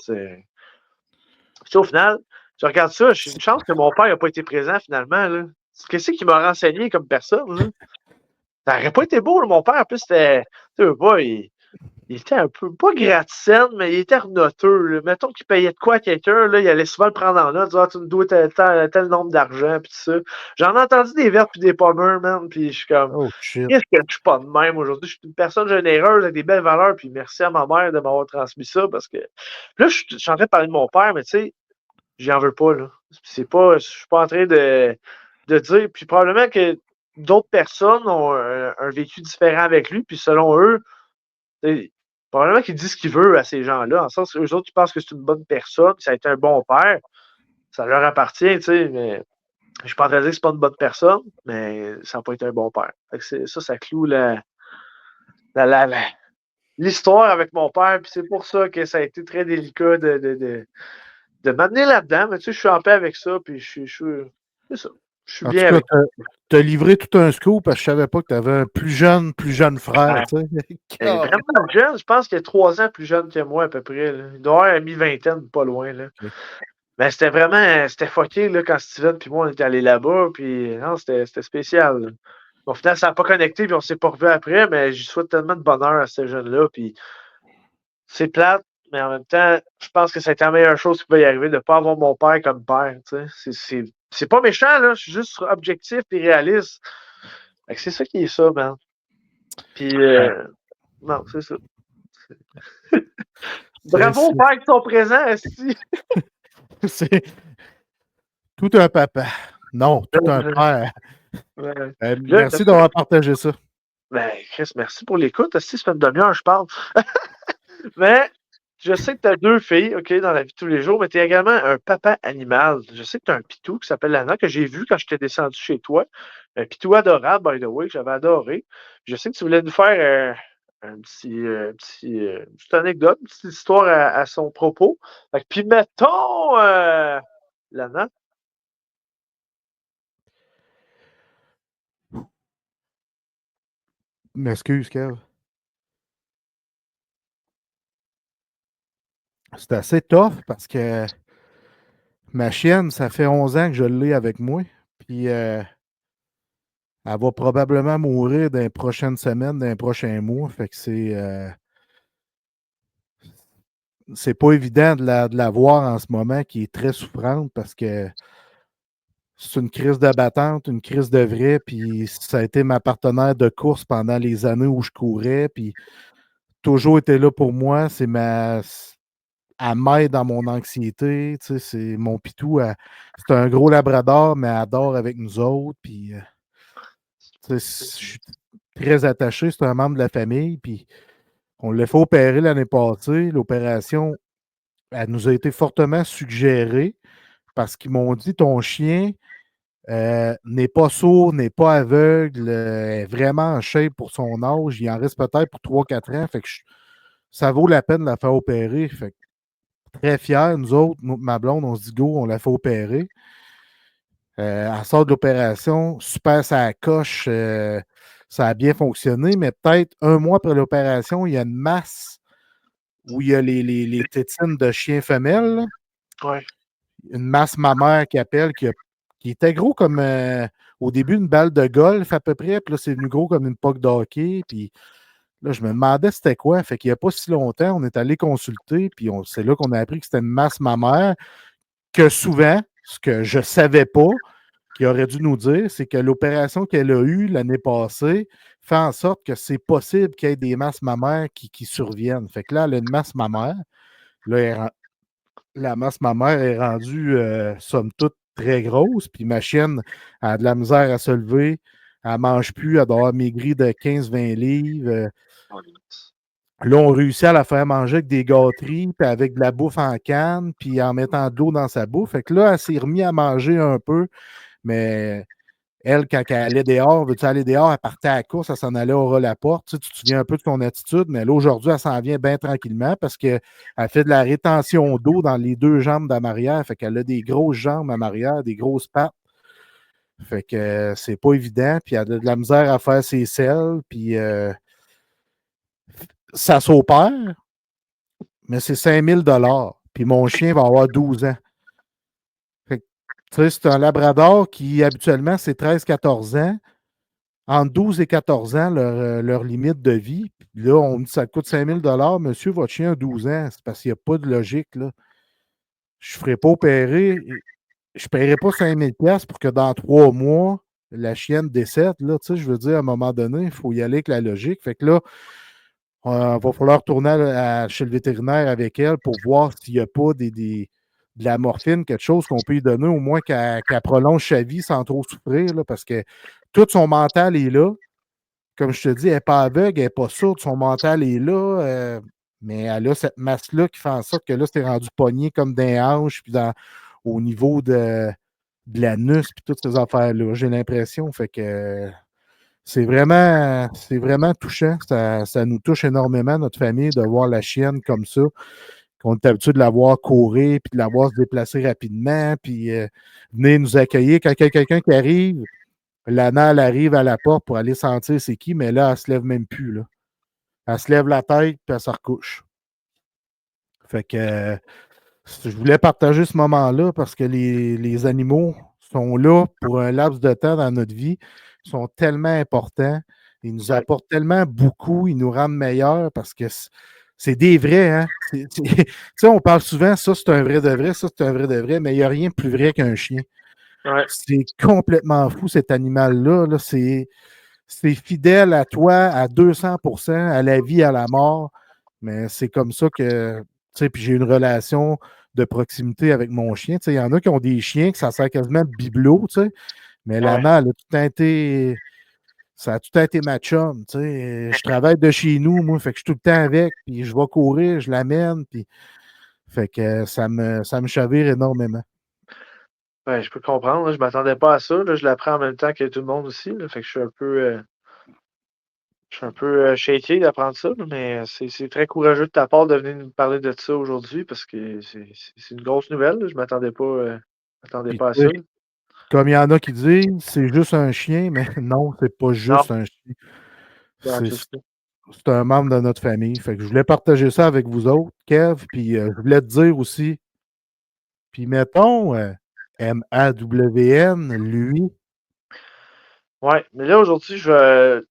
au final, je regarde ça, j'ai une chance que mon père n'a pas été présent finalement. Là. Qu'est-ce qui m'a renseigné comme personne? Là? Ça n'aurait pas été beau, là, mon père. En plus, c'était. Tu sais pas, il était un peu, pas gratte-scène, mais il était renoteux. Là. Mettons qu'il payait de quoi à quelqu'un, là, il allait souvent le prendre en note, dire ah, tu me dois tel nombre d'argent, puis tout ça. J'en ai entendu des vertes puis des pommeurs, man, puis je suis comme,
Oh shit.
qu'est-ce que je suis pas de même aujourd'hui? Je suis une personne généreuse avec des belles valeurs, puis merci à ma mère de m'avoir transmis ça, parce que là, je suis en train de parler de mon père, mais tu sais, j'en veux pas, là. Je suis pas en train de dire, puis probablement que d'autres personnes ont un vécu différent avec lui, puis selon eux, probablement qu'il dit ce qu'il veut à ces gens-là, en sens qu'eux autres, ils pensent que c'est une bonne personne, que ça a été un bon père, ça leur appartient, tu sais, mais je suis pas en train de dire que c'est pas une bonne personne, mais ça n'a pas été un bon père. Fait que ça cloue l'histoire avec mon père, puis c'est pour ça que ça a été très délicat de m'amener là-dedans, mais tu sais, je suis en paix avec ça, puis c'est ça. Je suis bien avec ça.
Tu as livré tout un scoop parce que je savais pas que tu avais un plus jeune frère.
Vraiment jeune, je pense qu'il est 3 ans plus jeune que moi à peu près. Là. Il doit avoir un mi-vingtaine, pas loin. Là. Okay. Mais c'était fucké là, quand Steven et moi on était allés là-bas, puis non, c'était spécial. Là. Au final, ça n'a pas connecté, puis on s'est pas revu après, mais je souhaite tellement de bonheur à ce jeune-là, puis c'est plate, mais en même temps, je pense que ça a été la meilleure chose qui peut y arriver, de ne pas avoir mon père comme père. C'est pas méchant, là. Je suis juste objectif et réaliste. C'est ça qui est ça, man. Puis, non, c'est ça. Bravo, père, qui sont présents, esti.
C'est tout un papa. Non, tout un père.
Là,
Merci d'avoir partagé ça.
Ben, Chris, merci pour l'écoute. Esti, ça fait une demi-heure, je parle. Mais je sais que tu as 2 filles, OK, dans la vie de tous les jours, mais tu es également un papa animal. Je sais que tu as un pitou qui s'appelle Lana, que j'ai vu quand j'étais descendu chez toi. Un pitou adorable, by the way, que j'avais adoré. Je sais que tu voulais nous faire un une petite anecdote, une petite histoire à son propos. Fait que, puis mettons, Lana.
M'excuse, Kev. C'est assez tough parce que ma chienne, ça fait 11 ans que je l'ai avec moi. Puis elle va probablement mourir dans les prochaines semaines, dans les prochains mois. Fait que c'est pas évident de la voir en ce moment, qui est très souffrante parce que c'est une crise d'abattante, une crise de vrai. Puis ça a été ma partenaire de course pendant les années où je courais. Puis toujours été là pour moi. Elle m'aide dans mon anxiété. Tu sais, c'est mon pitou. C'est un gros labrador, mais elle adore avec nous autres. Puis tu sais, je suis très attaché. C'est un membre de la famille. Puis on l'a fait opérer l'année passée. L'opération, elle nous a été fortement suggérée parce qu'ils m'ont dit ton chien n'est pas sourd, n'est pas aveugle, est vraiment en shape pour son âge. Il en reste peut-être pour 3-4 ans. Fait que ça vaut la peine de la faire opérer. Fait que très fiers, nous autres, ma blonde, on se dit go, on la fait opérer. Elle sort de l'opération, super, ça coche, ça a bien fonctionné, mais peut-être un mois après l'opération, il y a une masse où il y a les tétines de chien femelle.
Ouais.
Une masse mammaire qui appelle, qui était gros comme au début une balle de golf à peu près, puis là, c'est venu gros comme une puck de hockey, puis là, je me demandais c'était quoi. Fait qu'il n'y a pas si longtemps, on est allé consulter, puis c'est là qu'on a appris que c'était une masse mammaire, que souvent, ce que je ne savais pas, qu'il aurait dû nous dire, c'est que l'opération qu'elle a eue l'année passée fait en sorte que c'est possible qu'il y ait des masses mammaires qui surviennent. Fait que là, elle a une masse mammaire. Là, la masse mammaire est rendue, somme toute, très grosse. Puis ma chienne a de la misère à se lever. Elle ne mange plus. Elle doit avoir maigri de 15-20 livres. Là, on réussit à la faire manger avec des gâteries, puis avec de la bouffe en canne, puis en mettant de l'eau dans sa bouffe. Fait que là, elle s'est remise à manger un peu. Mais elle, quand elle allait dehors, veux-tu aller dehors, elle partait à la course, elle s'en allait au la porte. Tu te souviens un peu de son attitude, mais là, aujourd'hui, elle s'en vient bien tranquillement parce qu'elle fait de la rétention d'eau dans les 2 jambes d'en arrière. Fait qu'elle a des grosses jambes en arrière, des grosses pattes. Fait que c'est pas évident. Puis elle a de la misère à faire ses selles. Puis ça s'opère, mais c'est 5 000 $. Puis mon chien va avoir 12 ans. Fait que, tu sais, c'est un labrador qui, habituellement, c'est 13-14 ans. Entre 12 et 14 ans, leur limite de vie. Puis là, on me dit que ça coûte 5 000 $. Monsieur, votre chien a 12 ans. C'est parce qu'il n'y a pas de logique, là. Je ne ferai pas opérer. Je ne paierai pas 5 000 $ pour que dans 3 mois, la chienne décède. Là, tu sais, je veux dire, à un moment donné, il faut y aller avec la logique. Fait que là, va falloir retourner chez le vétérinaire avec elle pour voir s'il n'y a pas de la morphine, quelque chose qu'on peut lui donner, au moins qu'elle prolonge sa vie sans trop souffrir, là, parce que tout son mental est là. Comme je te dis, elle n'est pas aveugle, elle n'est pas sourde, son mental est là, mais elle a cette masse-là qui fait en sorte que là, c'est rendu pogné comme des hanches, puis au niveau de l'anus, puis toutes ces affaires-là. J'ai l'impression. Fait que c'est vraiment touchant. Ça nous touche énormément, notre famille, de voir la chienne comme ça. Qu'on est habitué de la voir courir, puis de la voir se déplacer rapidement, puis venir nous accueillir. Quand il y a quelqu'un qui arrive, Lana, elle arrive à la porte pour aller sentir c'est qui, mais là, elle se lève même plus, là. Elle se lève la tête, puis elle se recouche. Fait que je voulais partager ce moment-là parce que les animaux sont là pour un laps de temps dans notre vie. Ils sont tellement importants. Ils nous apportent tellement beaucoup. Ils nous rendent meilleurs parce que c'est des vrais, hein? Tu sais, on parle souvent, ça c'est un vrai de vrai, ça c'est un vrai de vrai, mais il n'y a rien de plus vrai qu'un chien.
Ouais.
C'est complètement fou, cet animal-là. Là, c'est fidèle à toi à 200%, à la vie, à la mort. Mais c'est comme ça que puis j'ai une relation de proximité avec mon chien. Il y en a qui ont des chiens que ça sert quasiment de bibelot, mais Lana, elle a tout le temps été. Ça a tout le temps été ma chum. Je travaille de chez nous, moi, fait que je suis tout le temps avec, puis je vais courir, je l'amène, puis fait que ça me chavire énormément.
Ben, je peux comprendre, là, je m'attendais pas à ça. Là, je l'apprends en même temps que tout le monde aussi. Là, fait que je suis un peu shaké d'apprendre ça, là, mais c'est très courageux de ta part de venir nous parler de ça aujourd'hui parce que c'est une grosse nouvelle. Là. Je m'attendais
Puis,
pas à ça.
comme il y en a qui disent, c'est juste un chien, mais non, c'est pas juste
Non,
un chien.
ben,
C'est
c'est ça.
c'est un membre de notre famille. Fait que je voulais partager ça avec vous autres, Kev, puis je voulais te dire aussi, puis mettons, MAWN, lui,
Ouais, mais là, aujourd'hui,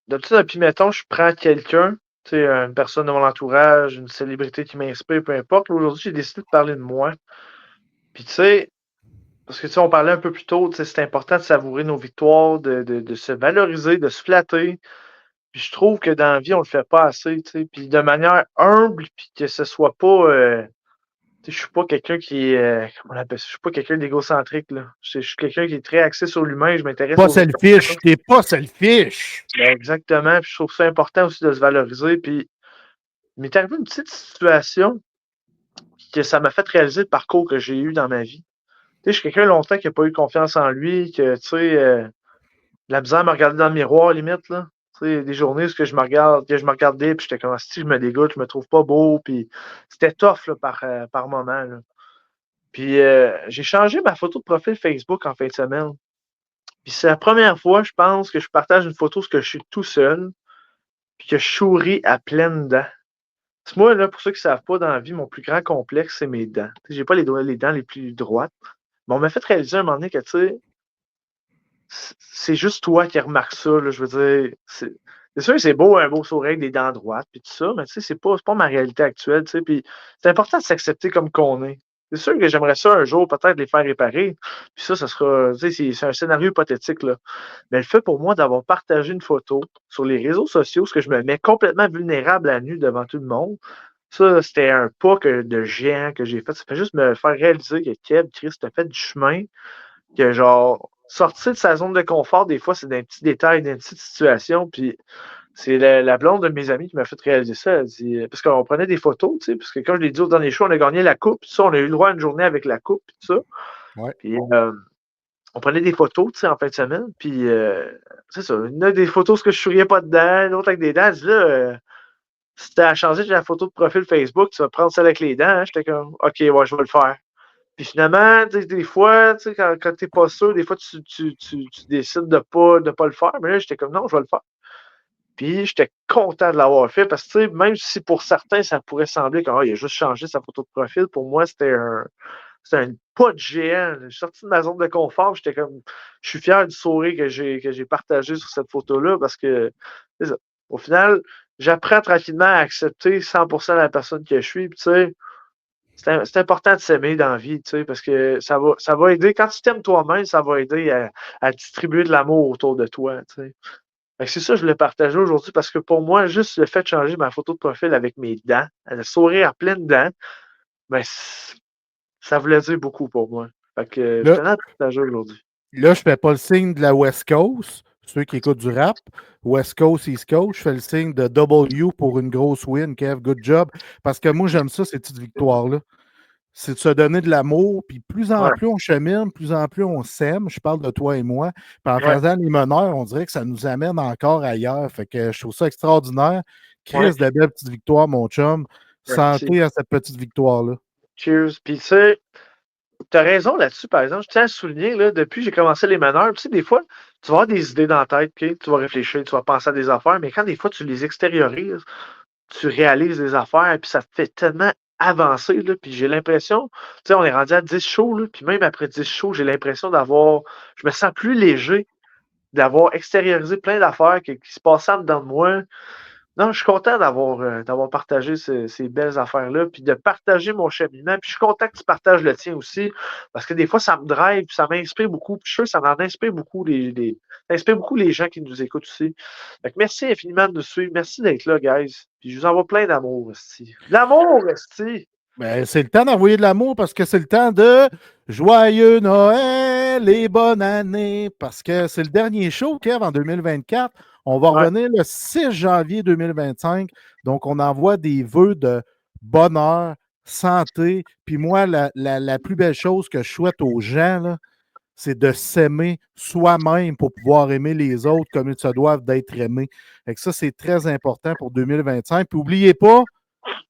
d'habitude, puis mettons, je prends quelqu'un, tu sais, une personne de mon entourage, une célébrité qui m'inspire, peu importe. Là, aujourd'hui, j'ai décidé de parler de moi. Puis, tu sais, parce que, tu sais, on parlait un peu plus tôt, tu sais, c'est important de savourer nos victoires, de se valoriser, de se flatter. Puis, je trouve que dans la vie, on le fait pas assez, tu sais. Puis, de manière humble, puis que ce soit pas. Tu sais, je suis pas quelqu'un qui est. Comment on appelle ça? Je suis pas quelqu'un d'égocentrique, là. Je suis quelqu'un qui est très axé sur l'humain. Je m'intéresse
pas
aux autres.
selfish, t'es pas selfish.
Ben, exactement. Puis, je trouve ça important aussi de se valoriser. Puis, il m'est arrivé une petite situation que ça m'a fait réaliser le parcours que j'ai eu dans ma vie. Tu sais, je suis quelqu'un longtemps qui n'a pas eu confiance en lui, que, tu sais, la misère à me regarder dans le miroir, limite, là. Tu sais, des journées où que je me regardais, puis j'étais comme, si je me dégoûte, je me trouve pas beau, puis c'était tough, là, par moment, là. Puis j'ai changé ma photo de profil Facebook en fin de semaine. Puis c'est la première fois, je pense, que je partage une photo où je suis tout seul, puis que je souris à pleines dents. Parce que moi, là, pour ceux qui ne savent pas, dans la vie, mon plus grand complexe, c'est mes dents. Tu sais, j'ai pas les dents les plus droites. Mais on m'a fait réaliser à un moment donné que, tu sais, c'est juste toi qui remarques ça, là, je veux dire. C'est sûr que c'est beau, un beau sourire avec des dents droites, puis tout ça, mais tu sais, c'est pas ma réalité actuelle, tu sais. Puis c'est important de s'accepter comme qu'on est. C'est sûr que j'aimerais ça un jour, peut-être les faire réparer. Puis ça sera, tu sais, c'est un scénario hypothétique, là. Mais le fait pour moi d'avoir partagé une photo sur les réseaux sociaux, ce que je me mets complètement vulnérable à nu devant tout le monde, ça, c'était un pas de géant que j'ai fait. Ça fait juste me faire réaliser que Kev, Chris, t'as fait du chemin, que genre, sortir de sa zone de confort, des fois, c'est d'un petit détail, d'une petite situation. Puis c'est la blonde de mes amis qui m'a fait réaliser ça. Elle dit, parce qu'on prenait des photos, tu sais, parce que comme je l'ai dit au dernier show, on a gagné la coupe, tout ça, on a eu le droit à une journée avec la coupe, tout ça.
Ouais.
Puis on prenait des photos, tu sais, en fin de semaine. Puis c'est ça, il y en a des photos que je souriais pas dedans, l'autre avec des dents. Elle dit là, si t'as changé la photo de profil Facebook, tu vas prendre celle avec les dents. Hein? J'étais comme, OK, ouais, je vais le faire. Puis finalement, des fois, quand t'es pas sûr, des fois, tu décides de pas le faire. Mais là, j'étais comme, non, je vais le faire. Puis j'étais content de l'avoir fait parce que, même si pour certains, ça pourrait sembler qu'il a juste changé sa photo de profil, pour moi, c'était un pas de géant. Je suis sorti de ma zone de confort. J'étais comme, je suis fier du sourire que j'ai partagé sur cette photo-là parce que, c'est ça. Au final, j'apprends tranquillement à accepter 100% la personne que je suis. Puis, tu sais, c'est important de s'aimer dans la vie, tu sais, parce que ça va aider. Quand tu t'aimes toi-même, ça va aider à distribuer de l'amour autour de toi, tu sais. Fait que c'est ça que je voulais partager aujourd'hui parce que pour moi, juste le fait de changer ma photo de profil avec mes dents, le sourire à pleines dents, ben, ça voulait dire beaucoup pour moi. Fait que je
Là,
tenais à partager aujourd'hui.
là, je fais pas le signe de la West Coast, ceux qui écoutent du rap. West Coast, East Coast, je fais le signe de W pour une grosse win, Kev. Good job. Parce que moi, j'aime ça, ces petites victoires-là. C'est de se donner de l'amour, puis plus en
Ouais,
plus on chemine, plus en plus on s'aime. Je parle de toi et moi. Puis en
ouais,
faisant les meneurs, on dirait que ça nous amène encore ailleurs. Fait que je trouve ça extraordinaire.
ouais.
Chris, de belle petite victoire, mon chum.
Merci.
Santé à cette petite victoire-là.
Cheers. Puis, tu sais, t'as raison là-dessus, par exemple. Je tiens à souligner, là, depuis que j'ai commencé les meneurs, tu sais, des fois, tu vas avoir des idées dans la tête, OK? Tu vas réfléchir, tu vas penser à des affaires, mais quand des fois tu les extériorises, tu réalises des affaires, puis ça te fait tellement avancer, là, puis j'ai l'impression, tu sais, on est rendu à 10 shows, là, puis même après 10 shows, j'ai l'impression je me sens plus léger d'avoir extériorisé plein d'affaires qui se passaient en dedans de moi. Non, je suis content d'avoir partagé ces belles affaires-là, puis de partager mon cheminement. Puis je suis content que tu partages le tien aussi, parce que des fois, ça me drive, puis ça m'inspire beaucoup. Puis je suis sûr que ça en inspire beaucoup ça inspire beaucoup les gens qui nous écoutent aussi. Fait que merci infiniment de nous suivre. Merci d'être là, guys. Puis je vous envoie plein d'amour, esti. De l'amour, esti!
Ben, c'est le temps d'envoyer de l'amour parce que c'est le temps de Joyeux Noël et bonne année. Parce que c'est le dernier show, Kev, en 2024. On va
Ouais.
revenir le 6 janvier 2025. Donc, on envoie des vœux de bonheur, santé. Puis moi, la plus belle chose que je souhaite aux gens, là, c'est de s'aimer soi-même pour pouvoir aimer les autres comme ils se doivent d'être aimés. Fait que ça, c'est très important pour 2025. Puis n'oubliez pas,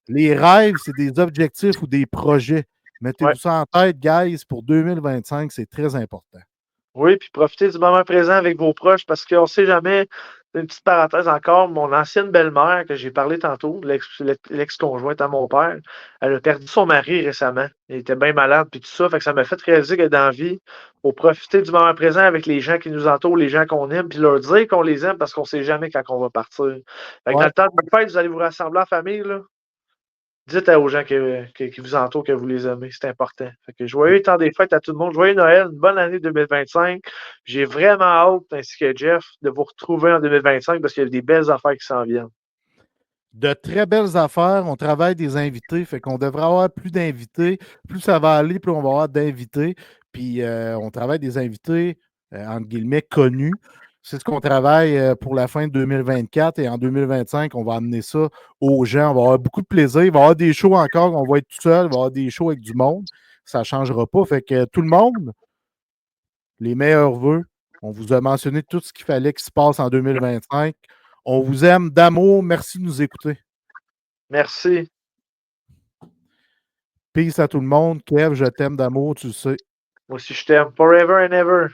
les rêves, c'est des objectifs ou des projets. Mettez-vous
Ouais.
ça en tête, guys, pour 2025, c'est très important.
Oui, puis profitez du moment présent avec vos proches parce qu'on ne sait jamais. Une petite parenthèse encore, mon ancienne belle-mère que j'ai parlé tantôt, l'ex-conjointe à mon père, elle a perdu son mari récemment. Il était bien malade puis tout ça. Fait que ça m'a fait réaliser que dans la vie, il faut profiter du moment présent avec les gens qui nous entourent, les gens qu'on aime, puis leur dire qu'on les aime parce qu'on ne sait jamais quand on va partir. Fait que dans
Ouais.
le temps de votre fête, vous allez vous rassembler en famille, là. Dites aux gens qui vous entourent que vous les aimez. C'est important. Fait que joyeux temps des fêtes à tout le monde. Joyeux Noël. Une bonne année 2025. J'ai vraiment hâte, ainsi que Jeff, de vous retrouver en 2025 parce qu'il y a des belles affaires qui s'en viennent.
De très belles affaires. On travaille des invités. Fait qu'on devrait avoir plus d'invités. Plus ça va aller, plus on va avoir d'invités. Puis on travaille des invités, entre guillemets, connus. C'est ce qu'on travaille pour la fin de 2024 et en 2025, on va amener ça aux gens. On va avoir beaucoup de plaisir. Il va y avoir des shows encore, on va être tout seul. Il va y avoir des shows avec du monde. Ça ne changera pas. Fait que tout le monde, les meilleurs vœux. On vous a mentionné tout ce qu'il fallait qu'il se passe en 2025. On vous aime d'amour. Merci de nous écouter.
Merci.
Peace à tout le monde. Kev, je t'aime d'amour, tu le sais.
Moi aussi, je t'aime. Forever and ever.